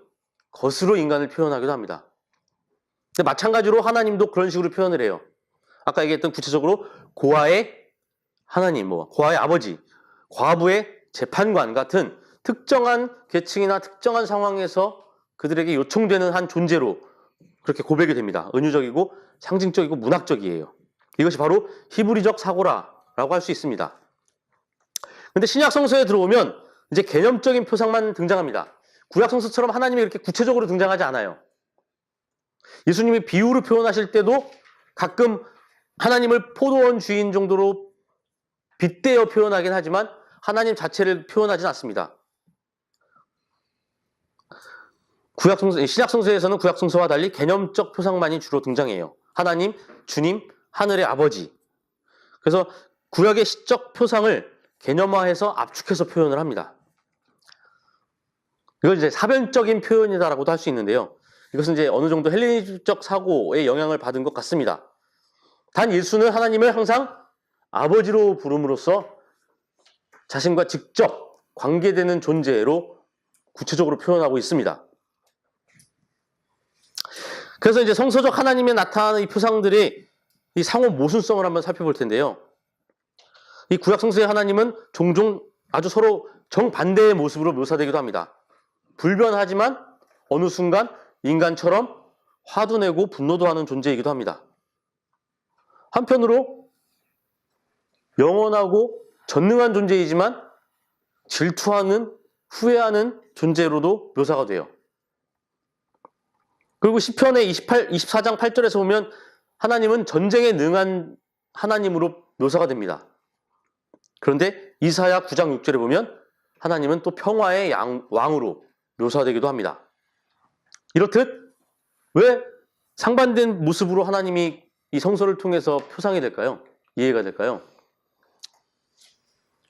것으로 인간을 표현하기도 합니다. 근데 마찬가지로 하나님도 그런 식으로 표현을 해요. 아까 얘기했던 구체적으로 고아의 하나님, 고아의 아버지, 과부의 재판관 같은 특정한 계층이나 특정한 상황에서 그들에게 요청되는 한 존재로 그렇게 고백이 됩니다. 은유적이고 상징적이고 문학적이에요. 이것이 바로 히브리적 사고라라고 할 수 있습니다. 근데 신약 성서에 들어오면 이제 개념적인 표상만 등장합니다. 구약 성서처럼 하나님이 이렇게 구체적으로 등장하지 않아요. 예수님이 비유로 표현하실 때도 가끔 하나님을 포도원 주인 정도로 빗대어 표현하긴 하지만 하나님 자체를 표현하진 않습니다. 신약 성서에서는 구약 성서와 달리 개념적 표상만이 주로 등장해요. 하나님, 주님, 하늘의 아버지. 그래서 구약의 시적 표상을 개념화해서 압축해서 표현을 합니다. 이걸 이제 사변적인 표현이다라고도 할 수 있는데요. 이것은 이제 어느 정도 헬레니즘적 사고의 영향을 받은 것 같습니다. 단 예수는 하나님을 항상 아버지로 부름으로써 자신과 직접 관계되는 존재로 구체적으로 표현하고 있습니다. 그래서 이제 성서적 하나님에 나타나는 이 표상들이 이 상호 모순성을 한번 살펴볼 텐데요. 이 구약 성서의 하나님은 종종 아주 서로 정반대의 모습으로 묘사되기도 합니다. 불변하지만 어느 순간 인간처럼 화도 내고 분노도 하는 존재이기도 합니다. 한편으로 영원하고 전능한 존재이지만 질투하는, 후회하는 존재로도 묘사가 돼요. 그리고 시편의 24장 8절에서 보면 하나님은 전쟁에 능한 하나님으로 묘사가 됩니다. 그런데 이사야 9장 6절에 보면 하나님은 또 평화의 왕으로 묘사되기도 합니다. 이렇듯 왜 상반된 모습으로 하나님이 이 성서를 통해서 표상이 될까요? 이해가 될까요?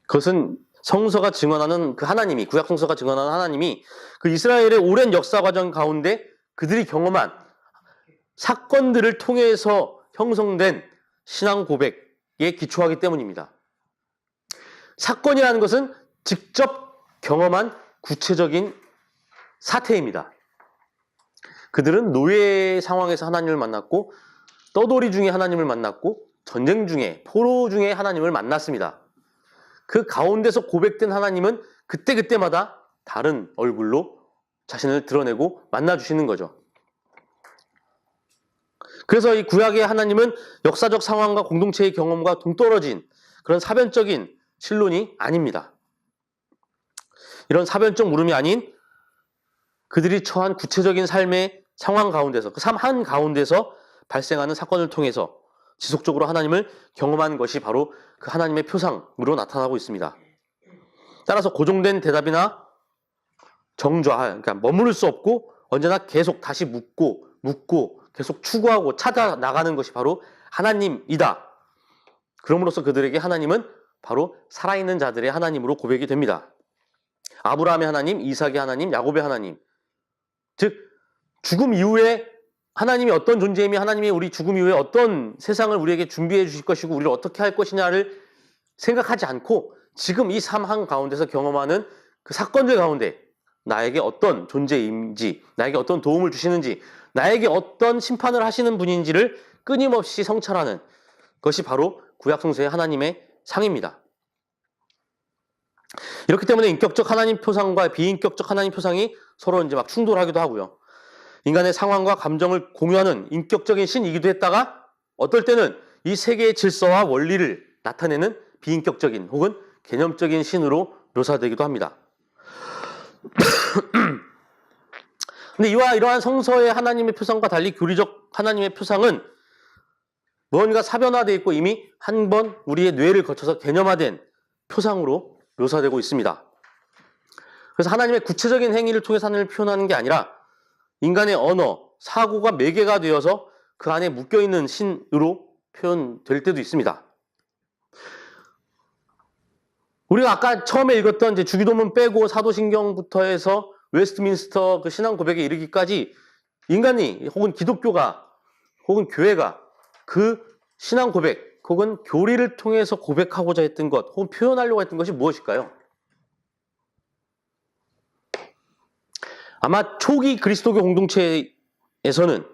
그것은 성서가 증언하는 그 하나님이, 구약 성서가 증언하는 하나님이 그 이스라엘의 오랜 역사 과정 가운데 그들이 경험한 사건들을 통해서 형성된 신앙 고백에 기초하기 때문입니다. 사건이라는 것은 직접 경험한 구체적인 사태입니다. 그들은 노예 상황에서 하나님을 만났고 떠돌이 중에 하나님을 만났고 전쟁 중에 포로 중에 하나님을 만났습니다. 그 가운데서 고백된 하나님은 그때그때마다 다른 얼굴로 자신을 드러내고 만나주시는 거죠. 그래서 이 구약의 하나님은 역사적 상황과 공동체의 경험과 동떨어진 그런 사변적인 신론이 아닙니다. 이런 사변적 물음이 아닌 그들이 처한 구체적인 삶의 상황 가운데서 그 삶 한가운데서 발생하는 사건을 통해서 지속적으로 하나님을 경험한 것이 바로 그 하나님의 표상으로 나타나고 있습니다. 따라서 고정된 대답이나 정좌, 그러니까 머무를 수 없고 언제나 계속 다시 묻고 계속 추구하고 찾아 나가는 것이 바로 하나님이다. 그럼으로써 그들에게 하나님은 바로 살아있는 자들의 하나님으로 고백이 됩니다. 아브라함의 하나님, 이삭의 하나님, 야곱의 하나님. 즉 죽음 이후에 하나님이 어떤 존재이며 하나님이 우리 죽음 이후에 어떤 세상을 우리에게 준비해 주실 것이고 우리를 어떻게 할 것이냐를 생각하지 않고 지금 이 삶 한가운데서 경험하는 그 사건들 가운데 나에게 어떤 존재인지, 나에게 어떤 도움을 주시는지, 나에게 어떤 심판을 하시는 분인지를 끊임없이 성찰하는 것이 바로 구약 성서의 하나님의 상입니다. 이렇기 때문에 인격적 하나님 표상과 비인격적 하나님 표상이 서로 이제 막 충돌하기도 하고요. 인간의 상황과 감정을 공유하는 인격적인 신이기도 했다가 어떨 때는 이 세계의 질서와 원리를 나타내는 비인격적인 혹은 개념적인 신으로 묘사되기도 합니다. 근데 이러한 성서의 하나님의 표상과 달리 교리적 하나님의 표상은 무언가 사변화되어 있고 이미 한 번 우리의 뇌를 거쳐서 개념화된 표상으로 묘사되고 있습니다. 그래서 하나님의 구체적인 행위를 통해서 하나님을 표현하는 게 아니라 인간의 언어, 사고가 매개가 되어서 그 안에 묶여있는 신으로 표현될 때도 있습니다. 우리가 아까 처음에 읽었던 이제 주기도문 빼고 사도신경부터 해서 웨스트민스터 그 신앙 고백에 이르기까지 인간이 혹은 기독교가 혹은 교회가 그 신앙 고백 혹은 교리를 통해서 고백하고자 했던 것 혹은 표현하려고 했던 것이 무엇일까요? 아마 초기 그리스도교 공동체에서는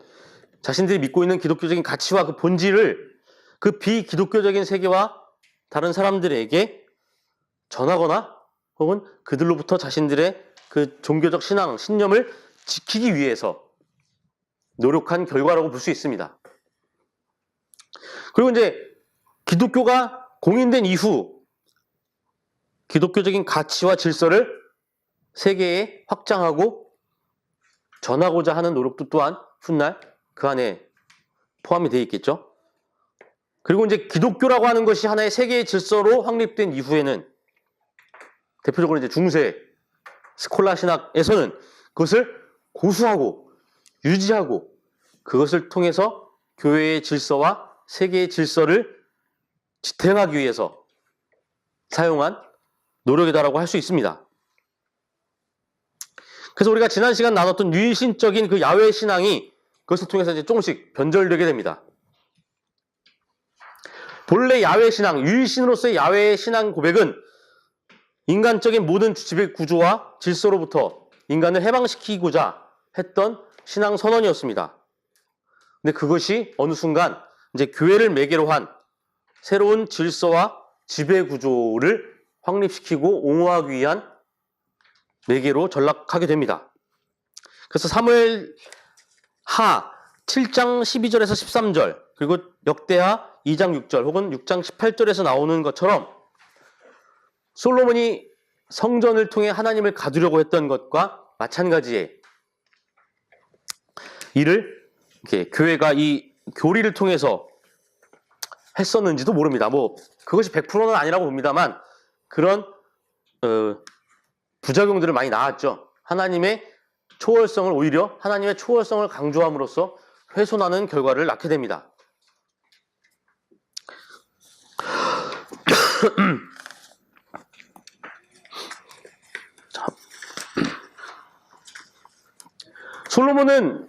자신들이 믿고 있는 기독교적인 가치와 그 본질을 그 비기독교적인 세계와 다른 사람들에게 전하거나 혹은 그들로부터 자신들의 그 종교적 신앙, 신념을 지키기 위해서 노력한 결과라고 볼 수 있습니다. 그리고 이제 기독교가 공인된 이후 기독교적인 가치와 질서를 세계에 확장하고 전하고자 하는 노력도 또한 훗날 그 안에 포함이 되어 있겠죠. 그리고 이제 기독교라고 하는 것이 하나의 세계의 질서로 확립된 이후에는 대표적으로 이제 중세 스콜라 신학에서는 그것을 고수하고 유지하고 그것을 통해서 교회의 질서와 세계의 질서를 지탱하기 위해서 사용한 노력이다라고 할 수 있습니다. 그래서 우리가 지난 시간 나눴던 유일신적인 그 야훼 신앙이 그것을 통해서 이제 조금씩 변절되게 됩니다. 본래 야훼 신앙, 유일신으로서의 야훼 신앙 고백은 인간적인 모든 지배 구조와 질서로부터 인간을 해방시키고자 했던 신앙 선언이었습니다. 근데 그것이 어느 순간 이제 교회를 매개로 한 새로운 질서와 지배 구조를 확립시키고 옹호하기 위한 매개로 전락하게 됩니다. 그래서 사무엘 하 7장 12절에서 13절 그리고 역대하 2장 6절 혹은 6장 18절에서 나오는 것처럼 솔로몬이 성전을 통해 하나님을 가두려고 했던 것과 마찬가지의 일을 이렇게 교회가 이 교리를 통해서 했었는지도 모릅니다. 뭐 그것이 100%는 아니라고 봅니다만 그런 부작용들을 많이 나왔죠. 하나님의 초월성을 오히려 하나님의 초월성을 강조함으로써 훼손하는 결과를 낳게 됩니다. 솔로몬은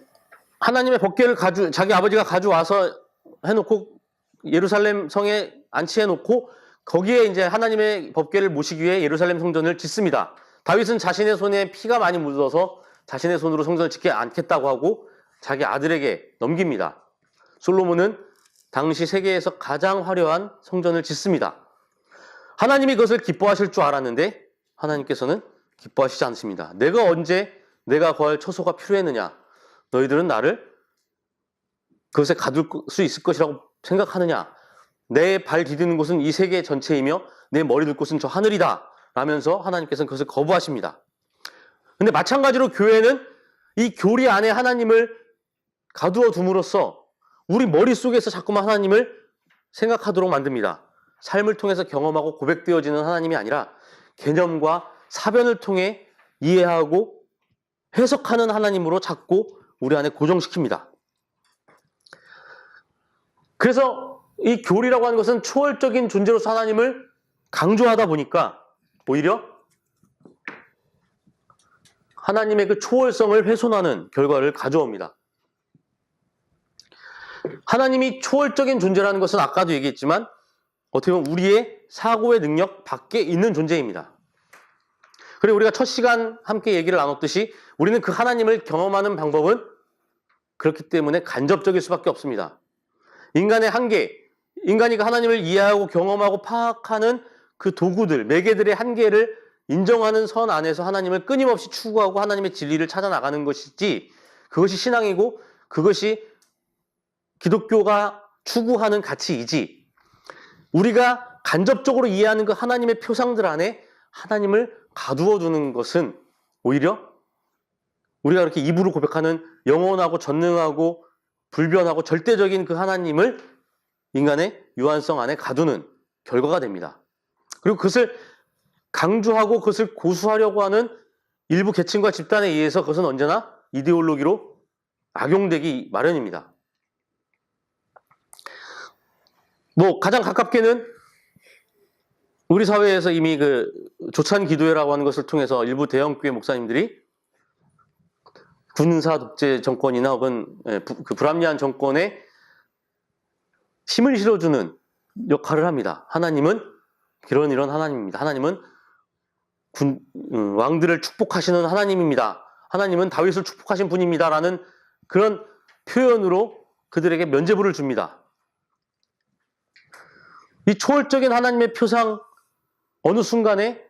하나님의 법궤를 자기 아버지가 가져와서 해놓고 예루살렘 성에 안치해놓고 거기에 이제 하나님의 법궤를 모시기 위해 예루살렘 성전을 짓습니다. 다윗은 자신의 손에 피가 많이 묻어서 자신의 손으로 성전을 짓지 않겠다고 하고 자기 아들에게 넘깁니다. 솔로몬은 당시 세계에서 가장 화려한 성전을 짓습니다. 하나님이 그것을 기뻐하실 줄 알았는데 하나님께서는 기뻐하시지 않습니다. 내가 언제 내가 거할 처소가 필요했느냐? 너희들은 나를 그것에 가둘 수 있을 것이라고 생각하느냐? 내 발 디디는 곳은 이 세계 전체이며 내 머리 둘 곳은 저 하늘이다. 라면서 하나님께서는 그것을 거부하십니다. 근데 마찬가지로 교회는 이 교리 안에 하나님을 가두어 둠으로써 우리 머릿속에서 자꾸만 하나님을 생각하도록 만듭니다. 삶을 통해서 경험하고 고백되어지는 하나님이 아니라 개념과 사변을 통해 이해하고 해석하는 하나님으로 자꾸 우리 안에 고정시킵니다. 그래서 이 교리라고 하는 것은 초월적인 존재로서 하나님을 강조하다 보니까 오히려 하나님의 그 초월성을 훼손하는 결과를 가져옵니다. 하나님이 초월적인 존재라는 것은 아까도 얘기했지만 어떻게 보면 우리의 사고의 능력 밖에 있는 존재입니다. 그리고 우리가 첫 시간 함께 얘기를 나눴듯이 우리는 그 하나님을 경험하는 방법은 그렇기 때문에 간접적일 수밖에 없습니다. 인간의 한계, 인간이 그 하나님을 이해하고 경험하고 파악하는 그 도구들, 매개들의 한계를 인정하는 선 안에서 하나님을 끊임없이 추구하고 하나님의 진리를 찾아 나가는 것이지, 그것이 신앙이고 그것이 기독교가 추구하는 가치이지, 우리가 간접적으로 이해하는 그 하나님의 표상들 안에 하나님을 가두어 두는 것은 오히려 우리가 그렇게 입으로 고백하는 영원하고 전능하고 불변하고 절대적인 그 하나님을 인간의 유한성 안에 가두는 결과가 됩니다. 그리고 그것을 강조하고 그것을 고수하려고 하는 일부 계층과 집단에 의해서 그것은 언제나 이데올로기로 악용되기 마련입니다. 가장 가깝게는 우리 사회에서 이미 그 조찬 기도회라고 하는 것을 통해서 일부 대형교회 목사님들이 군사 독재 정권이나 혹은 그 불합리한 정권에 힘을 실어주는 역할을 합니다. 하나님은 이런 하나님입니다. 하나님은 왕들을 축복하시는 하나님입니다. 하나님은 다윗을 축복하신 분입니다. 라는 그런 표현으로 그들에게 면죄부를 줍니다. 이 초월적인 하나님의 표상, 어느 순간에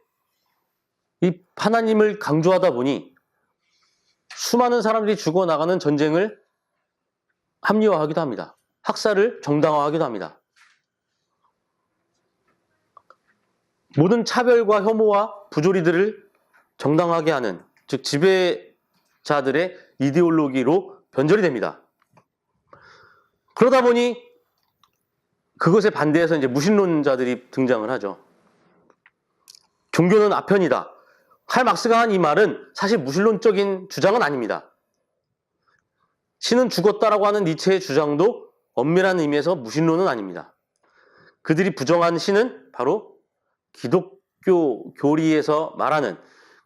이 하나님을 강조하다 보니 수많은 사람들이 죽어나가는 전쟁을 합리화하기도 합니다. 학살을 정당화하기도 합니다. 모든 차별과 혐오와 부조리들을 정당하게 하는, 즉 지배자들의 이데올로기로 변절이 됩니다. 그러다 보니 그것에 반대해서 이제 무신론자들이 등장을 하죠. 종교는 아편이다. 칼 막스가 한 이 말은 사실 무신론적인 주장은 아닙니다. 신은 죽었다라고 하는 니체의 주장도 엄밀한 의미에서 무신론은 아닙니다. 그들이 부정한 신은 바로 기독교 교리에서 말하는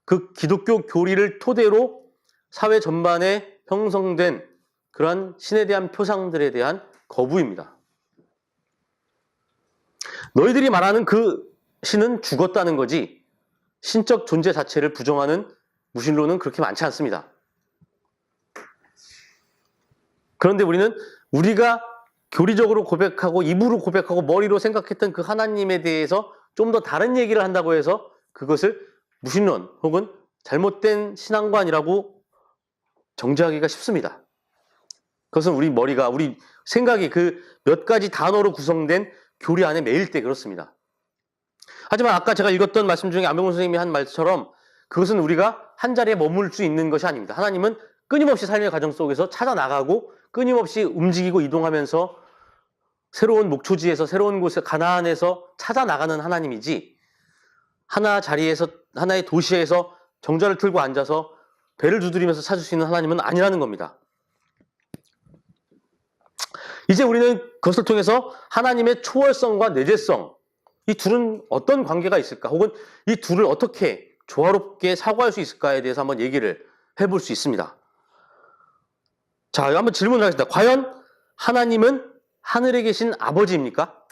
그 기독교 교리를 토대로 사회 전반에 형성된 그러한 신에 대한 표상들에 대한 거부입니다. 너희들이 말하는 그 신은 죽었다는 거지 신적 존재 자체를 부정하는 무신론은 그렇게 많지 않습니다. 그런데 우리가 교리적으로 고백하고 입으로 고백하고 머리로 생각했던 그 하나님에 대해서 좀 더 다른 얘기를 한다고 해서 그것을 무신론 혹은 잘못된 신앙관이라고 정죄하기가 쉽습니다. 그것은 우리 생각이 그 몇 가지 단어로 구성된 교리 안에 매일 때 그렇습니다. 하지만 아까 제가 읽었던 말씀 중에 안병훈 선생님이 한 말처럼 그것은 우리가 한 자리에 머물 수 있는 것이 아닙니다. 하나님은 끊임없이 삶의 과정 속에서 찾아나가고 끊임없이 움직이고 이동하면서 새로운 목초지에서 새로운 곳에 가나안에서 찾아나가는 하나님이지 하나의 도시에서 정자를 틀고 앉아서 배를 두드리면서 찾을 수 있는 하나님은 아니라는 겁니다. 이제 우리는 그것을 통해서 하나님의 초월성과 내재성, 이 둘은 어떤 관계가 있을까? 혹은 이 둘을 어떻게 조화롭게 사고할 수 있을까에 대해서 한번 얘기를 해볼 수 있습니다. 자, 한번 질문을 하겠습니다. 과연 하나님은 하늘에 계신 아버지입니까?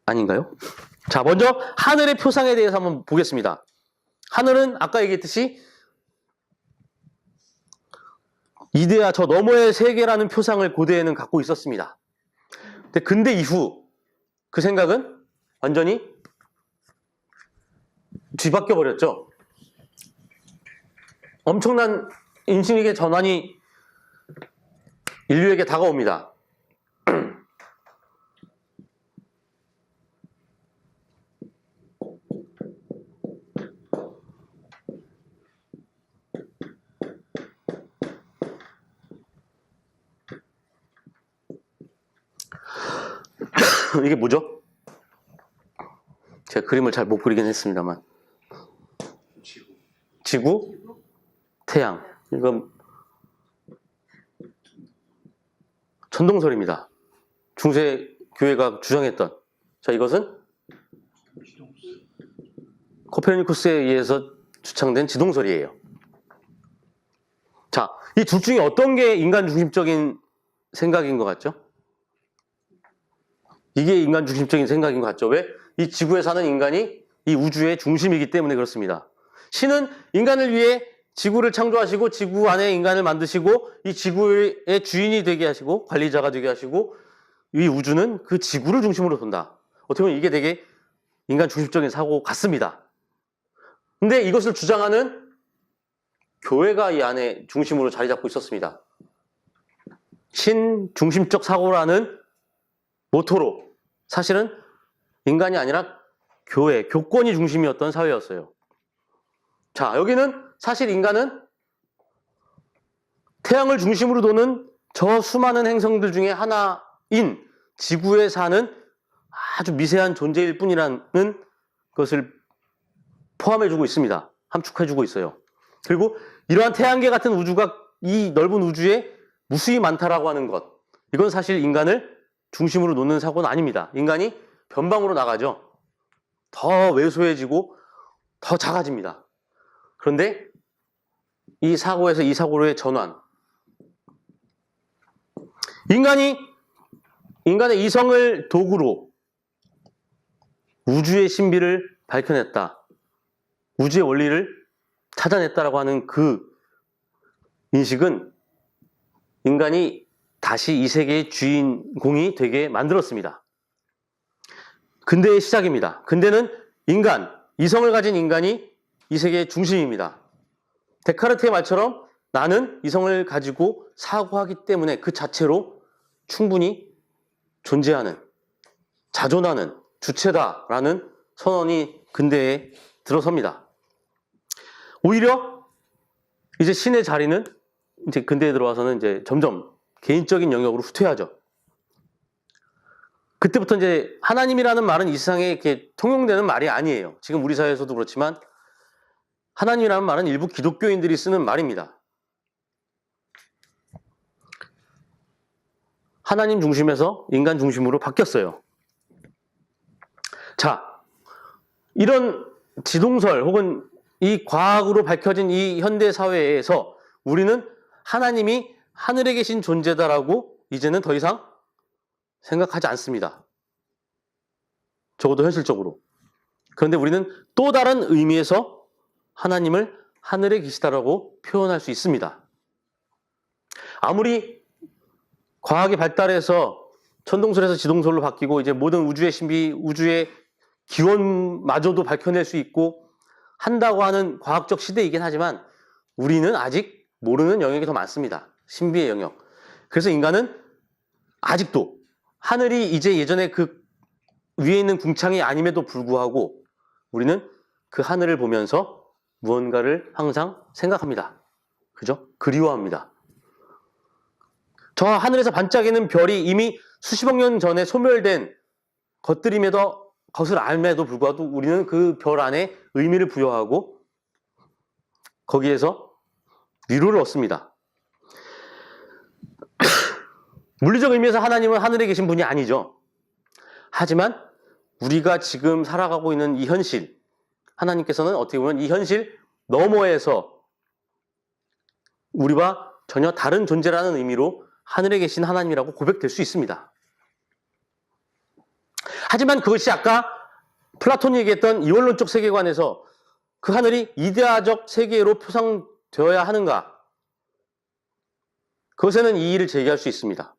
아닌가요? 자, 먼저 하늘의 표상에 대해서 한번 보겠습니다. 하늘은 아까 얘기했듯이 이데아 저 너머의 세계라는 표상을 고대에는 갖고 있었습니다. 근데 근대 이후 그 생각은 완전히 뒤바뀌어 버렸죠. 엄청난 인식의 전환이 인류에게 다가옵니다. 이게 뭐죠? 제가 그림을 잘 못 그리긴 했습니다만. 지구, 태양. 이건 천동설입니다. 중세 교회가 주장했던. 자, 이것은 코페르니쿠스에 의해서 주창된 지동설이에요. 자, 이 둘 중에 어떤 게 인간 중심적인 생각인 것 같죠? 이게 인간 중심적인 생각인 것 같죠? 왜? 이 지구에 사는 인간이 이 우주의 중심이기 때문에 그렇습니다. 신은 인간을 위해 지구를 창조하시고 지구 안에 인간을 만드시고 이 지구의 주인이 되게 하시고 관리자가 되게 하시고 이 우주는 그 지구를 중심으로 돈다. 어떻게 보면 이게 되게 인간 중심적인 사고 같습니다. 근데 이것을 주장하는 교회가 이 안에 중심으로 자리 잡고 있었습니다. 신중심적 사고라는 모토로 사실은 인간이 아니라 교회, 교권이 중심이었던 사회였어요. 자, 여기는 사실 인간은 태양을 중심으로 도는 저 수많은 행성들 중에 하나인 지구에 사는 아주 미세한 존재일 뿐이라는 것을 포함해주고 있습니다. 함축해주고 있어요. 그리고 이러한 태양계 같은 우주가 이 넓은 우주에 무수히 많다라고 하는 것, 이건 사실 인간을 중심으로 놓는 사고는 아닙니다. 인간이 변방으로 나가죠. 더 왜소해지고 더 작아집니다. 그런데 이 사고에서 이 사고로의 전환, 인간의 이성을 도구로 우주의 신비를 밝혀냈다. 우주의 원리를 찾아냈다라고 하는 그 인식은 인간이 다시 이 세계의 주인공이 되게 만들었습니다. 근대의 시작입니다. 근대는 이성을 가진 인간이 이 세계의 중심입니다. 데카르트의 말처럼 나는 이성을 가지고 사고하기 때문에 그 자체로 충분히 존재하는, 자존하는 주체다라는 선언이 근대에 들어섭니다. 오히려 이제 신의 자리는 이제 근대에 들어와서는 이제 점점 개인적인 영역으로 후퇴하죠. 그때부터 이제 하나님이라는 말은 이 세상에 이렇게 통용되는 말이 아니에요. 지금 우리 사회에서도 그렇지만 하나님이라는 말은 일부 기독교인들이 쓰는 말입니다. 하나님 중심에서 인간 중심으로 바뀌었어요. 자, 이런 지동설 혹은 이 과학으로 밝혀진 이 현대 사회에서 우리는 하나님이 하늘에 계신 존재다라고 이제는 더 이상 생각하지 않습니다. 적어도 현실적으로. 그런데 우리는 또 다른 의미에서 하나님을 하늘에 계시다라고 표현할 수 있습니다. 아무리 과학이 발달해서 천동설에서 지동설로 바뀌고 이제 모든 우주의 신비, 우주의 기원마저도 밝혀낼 수 있고 한다고 하는 과학적 시대이긴 하지만 우리는 아직 모르는 영역이 더 많습니다. 신비의 영역. 그래서 인간은 아직도 하늘이 이제 예전에 그 위에 있는 궁창이 아님에도 불구하고 우리는 그 하늘을 보면서 무언가를 항상 생각합니다. 그죠? 그리워합니다. 저 하늘에서 반짝이는 별이 이미 수십억 년 전에 소멸된 것을 알매도 불구하고 우리는 그 별 안에 의미를 부여하고 거기에서 위로를 얻습니다. 물리적 의미에서 하나님은 하늘에 계신 분이 아니죠. 하지만 우리가 지금 살아가고 있는 이 현실, 하나님께서는 어떻게 보면 이 현실 너머에서 우리와 전혀 다른 존재라는 의미로 하늘에 계신 하나님이라고 고백될 수 있습니다. 하지만 그것이 아까 플라톤이 얘기했던 이원론적 세계관에서 그 하늘이 이데아적 세계로 표상되어야 하는가? 그것에는 이의를 제기할 수 있습니다.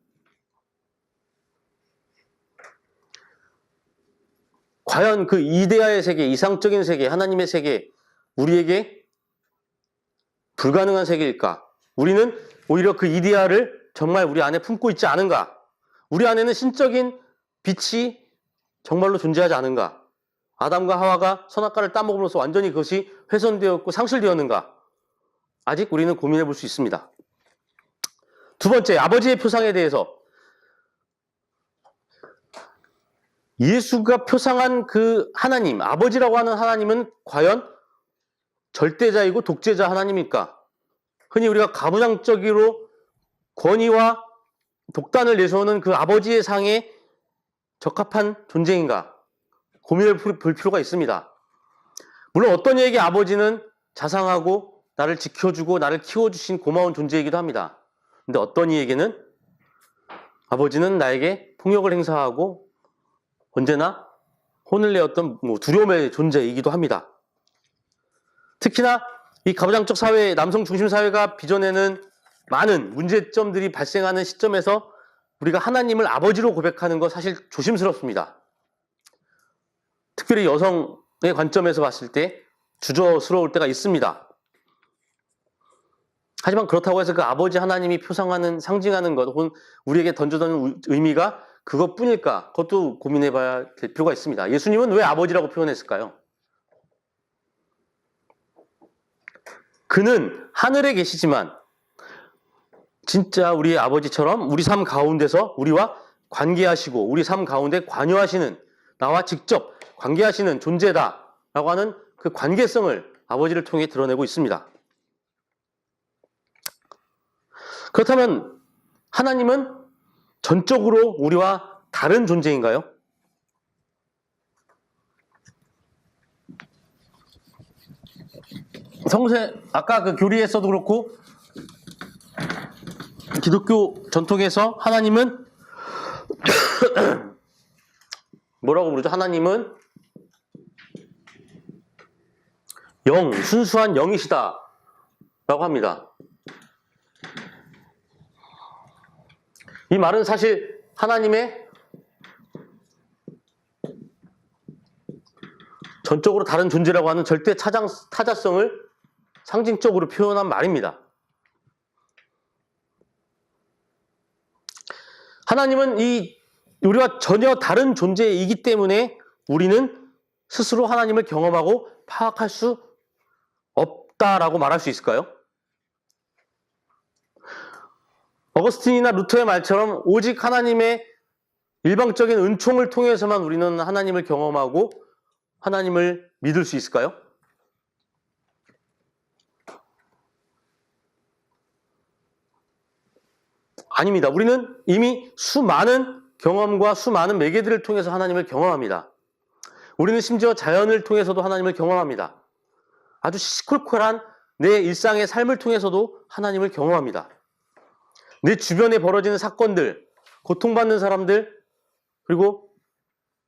과연 그 이데아의 세계, 이상적인 세계, 하나님의 세계, 우리에게 불가능한 세계일까? 우리는 오히려 그 이데아를 정말 우리 안에 품고 있지 않은가? 우리 안에는 신적인 빛이 정말로 존재하지 않은가? 아담과 하와가 선악과를 따먹음으로써 완전히 그것이 훼손되었고 상실되었는가? 아직 우리는 고민해 볼 수 있습니다. 두 번째, 아버지의 표상에 대해서. 예수가 표상한 그 하나님, 아버지라고 하는 하나님은 과연 절대자이고 독재자 하나님일까? 흔히 우리가 가부장적으로 권위와 독단을 내세우는 그 아버지의 상에 적합한 존재인가? 고민을 볼 필요가 있습니다. 물론 어떤 이에게 아버지는 자상하고 나를 지켜주고 나를 키워주신 고마운 존재이기도 합니다. 근데 어떤 이에게는 아버지는 나에게 폭력을 행사하고 언제나 혼을 내었던 두려움의 존재이기도 합니다. 특히나 이 가부장적 사회, 남성 중심 사회가 빚어내는 많은 문제점들이 발생하는 시점에서 우리가 하나님을 아버지로 고백하는 거 사실 조심스럽습니다. 특별히 여성의 관점에서 봤을 때 주저스러울 때가 있습니다. 하지만 그렇다고 해서 그 아버지 하나님이 표상하는, 상징하는 것 혹은 우리에게 던져주는 의미가 그것뿐일까? 그것도 고민해봐야 될 필요가 있습니다. 예수님은 왜 아버지라고 표현했을까요? 그는 하늘에 계시지만 진짜 우리의 아버지처럼 우리 삶 가운데서 우리와 관계하시고 우리 삶 가운데 관여하시는, 나와 직접 관계하시는 존재다라고 하는 그 관계성을 아버지를 통해 드러내고 있습니다. 그렇다면 하나님은 전적으로 우리와 다른 존재인가요? 아까 그 교리에서도 그렇고 기독교 전통에서 하나님은 뭐라고 부르죠? 하나님은 영, 순수한 영이시다 라고 합니다. 이 말은 사실 하나님의 전적으로 다른 존재라고 하는 절대 타자성을 상징적으로 표현한 말입니다. 하나님은 우리와 전혀 다른 존재이기 때문에 우리는 스스로 하나님을 경험하고 파악할 수 없다라고 말할 수 있을까요? 어거스틴이나 루터의 말처럼 오직 하나님의 일방적인 은총을 통해서만 우리는 하나님을 경험하고 하나님을 믿을 수 있을까요? 아닙니다. 우리는 이미 수많은 경험과 수많은 매개들을 통해서 하나님을 경험합니다. 우리는 심지어 자연을 통해서도 하나님을 경험합니다. 아주 시콜콜한 내 일상의 삶을 통해서도 하나님을 경험합니다. 내 주변에 벌어지는 사건들, 고통받는 사람들, 그리고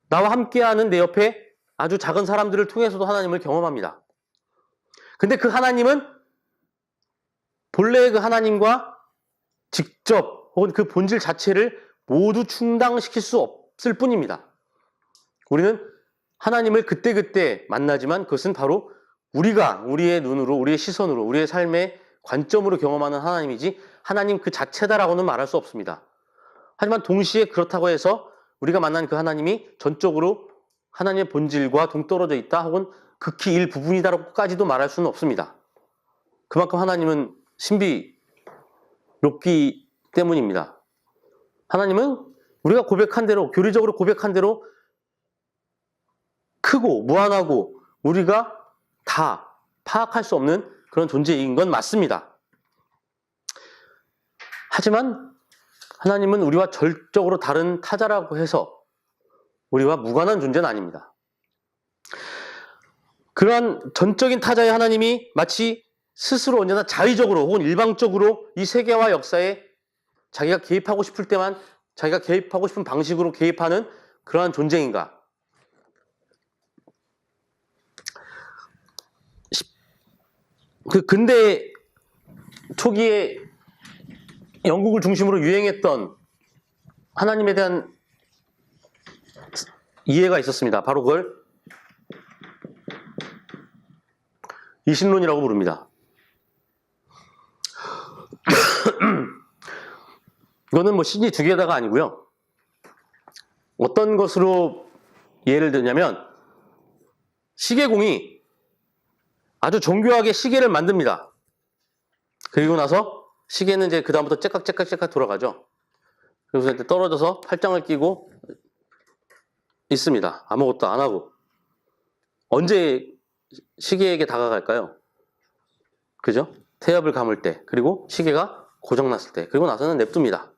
나와 함께하는 내 옆에 아주 작은 사람들을 통해서도 하나님을 경험합니다. 근데 그 하나님은 본래의 그 하나님과 직접 혹은 그 본질 자체를 모두 충당시킬 수 없을 뿐입니다. 우리는 하나님을 그때그때 만나지만 그것은 바로 우리가 우리의 눈으로, 우리의 시선으로, 우리의 삶의 관점으로 경험하는 하나님이지 하나님 그 자체다라고는 말할 수 없습니다. 하지만 동시에 그렇다고 해서 우리가 만난 그 하나님이 전적으로 하나님의 본질과 동떨어져 있다 혹은 극히 일부분이다라고까지도 말할 수는 없습니다. 그만큼 하나님은 신비롭기 때문입니다. 하나님은 우리가 고백한 대로, 교리적으로 고백한 대로 크고 무한하고 우리가 다 파악할 수 없는 그런 존재인 건 맞습니다. 하지만 하나님은 우리와 절적으로 다른 타자라고 해서 우리와 무관한 존재는 아닙니다. 그러한 전적인 타자의 하나님이 마치 스스로 언제나 자의적으로 혹은 일방적으로 이 세계와 역사에 자기가 개입하고 싶을 때만 자기가 개입하고 싶은 방식으로 개입하는 그러한 존재인가? 그 근대 초기에 영국을 중심으로 유행했던 하나님에 대한 이해가 있었습니다. 바로 그걸 이신론이라고 부릅니다. 이거는 뭐 신이 두 개다가 아니고요. 어떤 것으로 예를 들냐면 시계공이 아주 정교하게 시계를 만듭니다. 그리고 나서 시계는 이제 그다음부터 째깍째깍째깍 돌아가죠. 그래서 이제 떨어져서 팔짱을 끼고 있습니다. 아무것도 안 하고. 언제 시계에게 다가갈까요? 그죠? 태엽을 감을 때, 그리고 시계가 고장났을 때, 그리고 나서는 냅둡니다.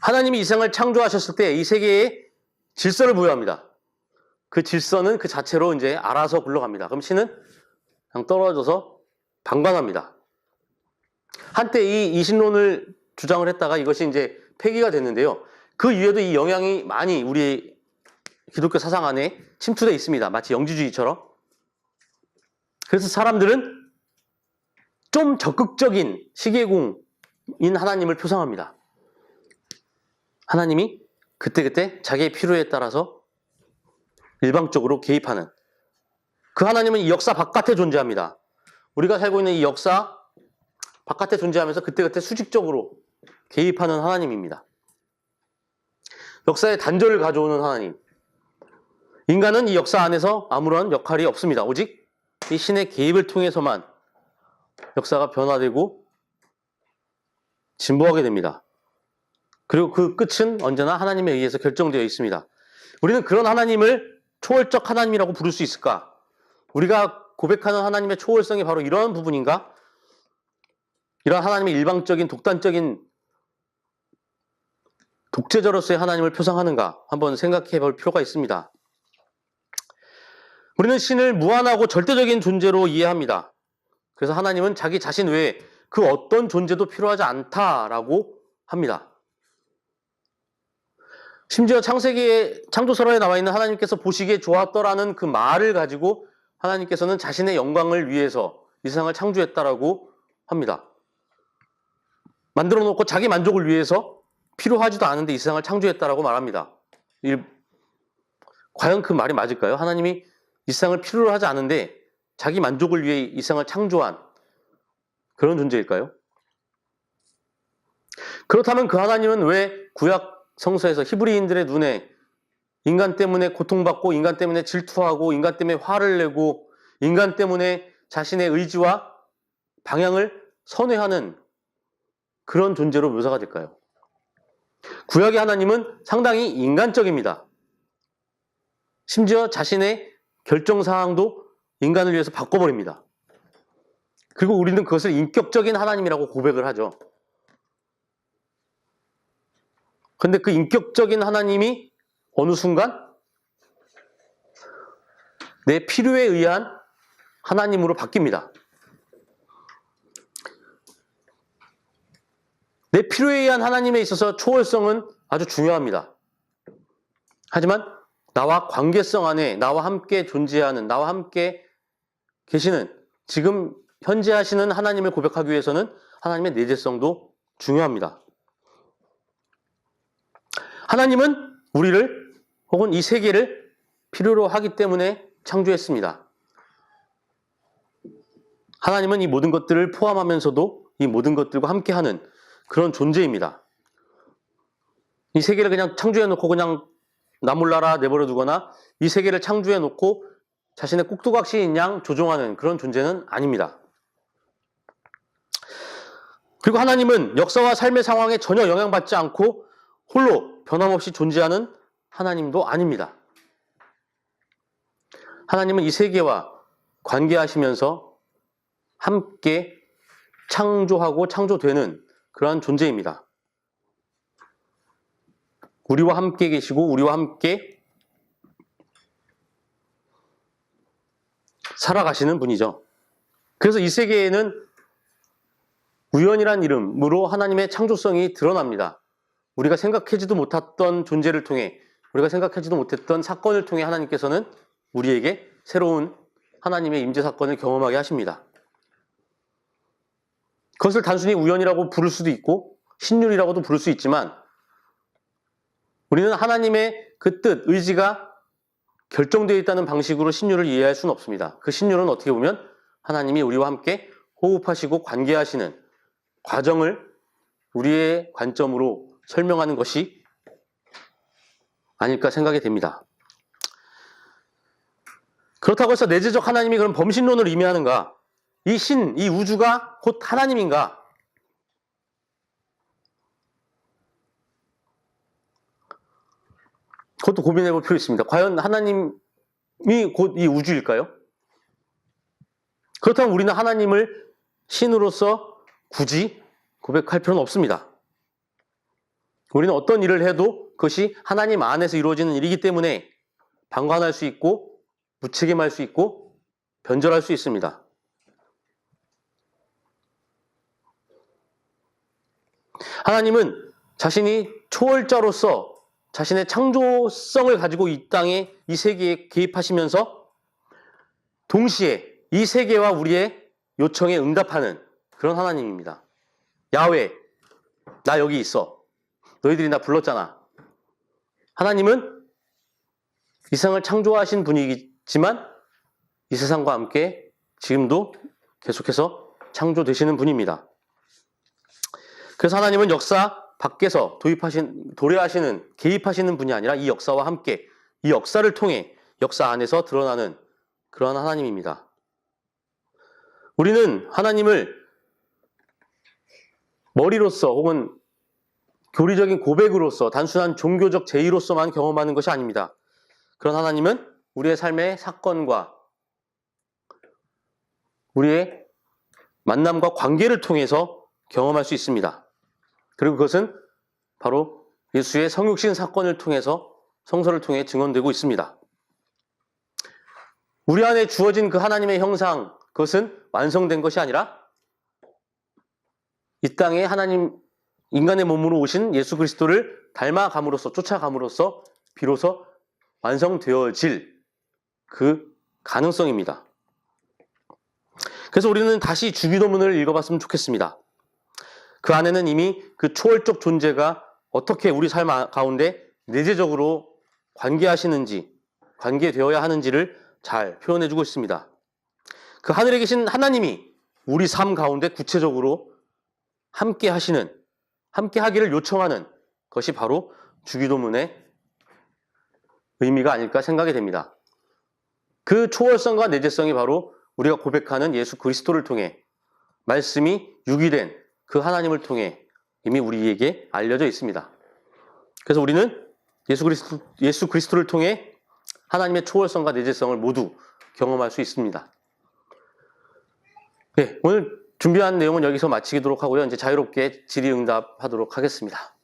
하나님이 이 세상을 창조하셨을 때 이 세계에 질서를 부여합니다. 그 질서는 그 자체로 이제 알아서 굴러갑니다. 그럼 신은 그냥 떨어져서 방관합니다. 한때 이 이신론을 주장을 했다가 이것이 이제 폐기가 됐는데요. 그 이후에도 이 영향이 많이 우리 기독교 사상 안에 침투되어 있습니다. 마치 영지주의처럼. 그래서 사람들은 좀 적극적인 시계공인 하나님을 표상합니다. 하나님이 그때그때 자기의 필요에 따라서 일방적으로 개입하는, 그 하나님은 이 역사 바깥에 존재합니다. 우리가 살고 있는 이 역사 바깥에 존재하면서 그때그때 수직적으로 개입하는 하나님입니다. 역사의 단절을 가져오는 하나님. 인간은 이 역사 안에서 아무런 역할이 없습니다. 오직 이 신의 개입을 통해서만 역사가 변화되고 진보하게 됩니다. 그리고 그 끝은 언제나 하나님에 의해서 결정되어 있습니다. 우리는 그런 하나님을 초월적 하나님이라고 부를 수 있을까? 우리가 고백하는 하나님의 초월성이 바로 이런 부분인가? 이런 하나님의 일방적인 독단적인 독재자로서의 하나님을 표상하는가? 한번 생각해 볼 필요가 있습니다. 우리는 신을 무한하고 절대적인 존재로 이해합니다. 그래서 하나님은 자기 자신 외에 그 어떤 존재도 필요하지 않다라고 합니다. 심지어 창세기의 창조서라에 나와 있는 하나님께서 보시기에 좋았더라는 그 말을 가지고 하나님께서는 자신의 영광을 위해서 이 세상을 창조했다라고 합니다. 만들어 놓고 자기 만족을 위해서 필요하지도 않은데 이 세상을 창조했다라고 말합니다. 과연 그 말이 맞을까요? 하나님이 이 세상을 필요로 하지 않은데 자기 만족을 위해 이 세상을 창조한 그런 존재일까요? 그렇다면 그 하나님은 왜 구약 성서에서 히브리인들의 눈에 인간 때문에 고통받고 인간 때문에 질투하고 인간 때문에 화를 내고 인간 때문에 자신의 의지와 방향을 선회하는 그런 존재로 묘사가 될까요? 구약의 하나님은 상당히 인간적입니다. 심지어 자신의 결정사항도 인간을 위해서 바꿔버립니다. 그리고 우리는 그것을 인격적인 하나님이라고 고백을 하죠. 그런데 그 인격적인 하나님이 어느 순간 내 필요에 의한 하나님으로 바뀝니다. 내 필요에 의한 하나님에 있어서 초월성은 아주 중요합니다. 하지만 나와 관계성 안에 나와 함께 존재하는, 나와 함께 계시는, 지금 현재 하시는 하나님을 고백하기 위해서는 하나님의 내재성도 중요합니다. 하나님은 우리를 혹은 이 세계를 필요로 하기 때문에 창조했습니다. 하나님은 이 모든 것들을 포함하면서도 이 모든 것들과 함께하는 그런 존재입니다. 이 세계를 그냥 창조해놓고 그냥 나 몰라라 내버려 두거나 이 세계를 창조해놓고 자신의 꼭두각시인 양 조종하는 그런 존재는 아닙니다. 그리고 하나님은 역사와 삶의 상황에 전혀 영향받지 않고 홀로 변함없이 존재하는 하나님도 아닙니다. 하나님은 이 세계와 관계하시면서 함께 창조하고 창조되는 그러한 존재입니다. 우리와 함께 계시고 우리와 함께 살아가시는 분이죠. 그래서 이 세계에는 우연이란 이름으로 하나님의 창조성이 드러납니다. 우리가 생각하지도 못했던 존재를 통해, 우리가 생각하지도 못했던 사건을 통해 하나님께서는 우리에게 새로운 하나님의 임재 사건을 경험하게 하십니다. 그것을 단순히 우연이라고 부를 수도 있고 신율이라고도 부를 수 있지만 우리는 하나님의 그 뜻, 의지가 결정되어 있다는 방식으로 신율을 이해할 수는 없습니다. 그 신율은 어떻게 보면 하나님이 우리와 함께 호흡하시고 관계하시는 과정을 우리의 관점으로 설명하는 것이 아닐까 생각이 됩니다. 그렇다고 해서 내재적 하나님이 그런 범신론을 의미하는가? 이 우주가 곧 하나님인가? 그것도 고민해 볼 필요 있습니다. 과연 하나님이 곧 이 우주일까요? 그렇다면 우리는 하나님을 신으로서 굳이 고백할 필요는 없습니다. 우리는 어떤 일을 해도 그것이 하나님 안에서 이루어지는 일이기 때문에 방관할 수 있고 무책임할 수 있고 변절할 수 있습니다. 하나님은 자신이 초월자로서 자신의 창조성을 가지고 이 땅에 이 세계에 개입하시면서 동시에 이 세계와 우리의 요청에 응답하는 그런 하나님입니다. 야훼, 나 여기 있어. 너희들이 나 불렀잖아. 하나님은 이 세상을 창조하신 분이지만 이 세상과 함께 지금도 계속해서 창조되시는 분입니다. 그래서 하나님은 역사 밖에서 도래하시는, 개입하시는 분이 아니라 이 역사와 함께, 이 역사를 통해 역사 안에서 드러나는 그러한 하나님입니다. 우리는 하나님을 머리로서 혹은 교리적인 고백으로서 단순한 종교적 제의로서만 경험하는 것이 아닙니다. 그런 하나님은 우리의 삶의 사건과 우리의 만남과 관계를 통해서 경험할 수 있습니다. 그리고 그것은 바로 예수의 성육신 사건을 통해서 성서를 통해 증언되고 있습니다. 우리 안에 주어진 그 하나님의 형상, 그것은 완성된 것이 아니라 이 땅에 하나님 인간의 몸으로 오신 예수 그리스도를 닮아감으로써, 쫓아감으로써 비로소 완성되어질 그 가능성입니다. 그래서 우리는 다시 주기도문을 읽어봤으면 좋겠습니다. 그 안에는 이미 그 초월적 존재가 어떻게 우리 삶 가운데 내재적으로 관계하시는지, 관계되어야 하는지를 잘 표현해주고 있습니다. 그 하늘에 계신 하나님이 우리 삶 가운데 구체적으로 함께 하시는, 함께 하기를 요청하는 것이 바로 주기도문의 의미가 아닐까 생각이 됩니다. 그 초월성과 내재성이 바로 우리가 고백하는 예수 그리스도를 통해 말씀이 유기된 그 하나님을 통해 이미 우리에게 알려져 있습니다. 그래서 우리는 예수 그리스도를 통해 하나님의 초월성과 내재성을 모두 경험할 수 있습니다. 네, 오늘 준비한 내용은 여기서 마치도록 하고요. 이제 자유롭게 질의응답하도록 하겠습니다.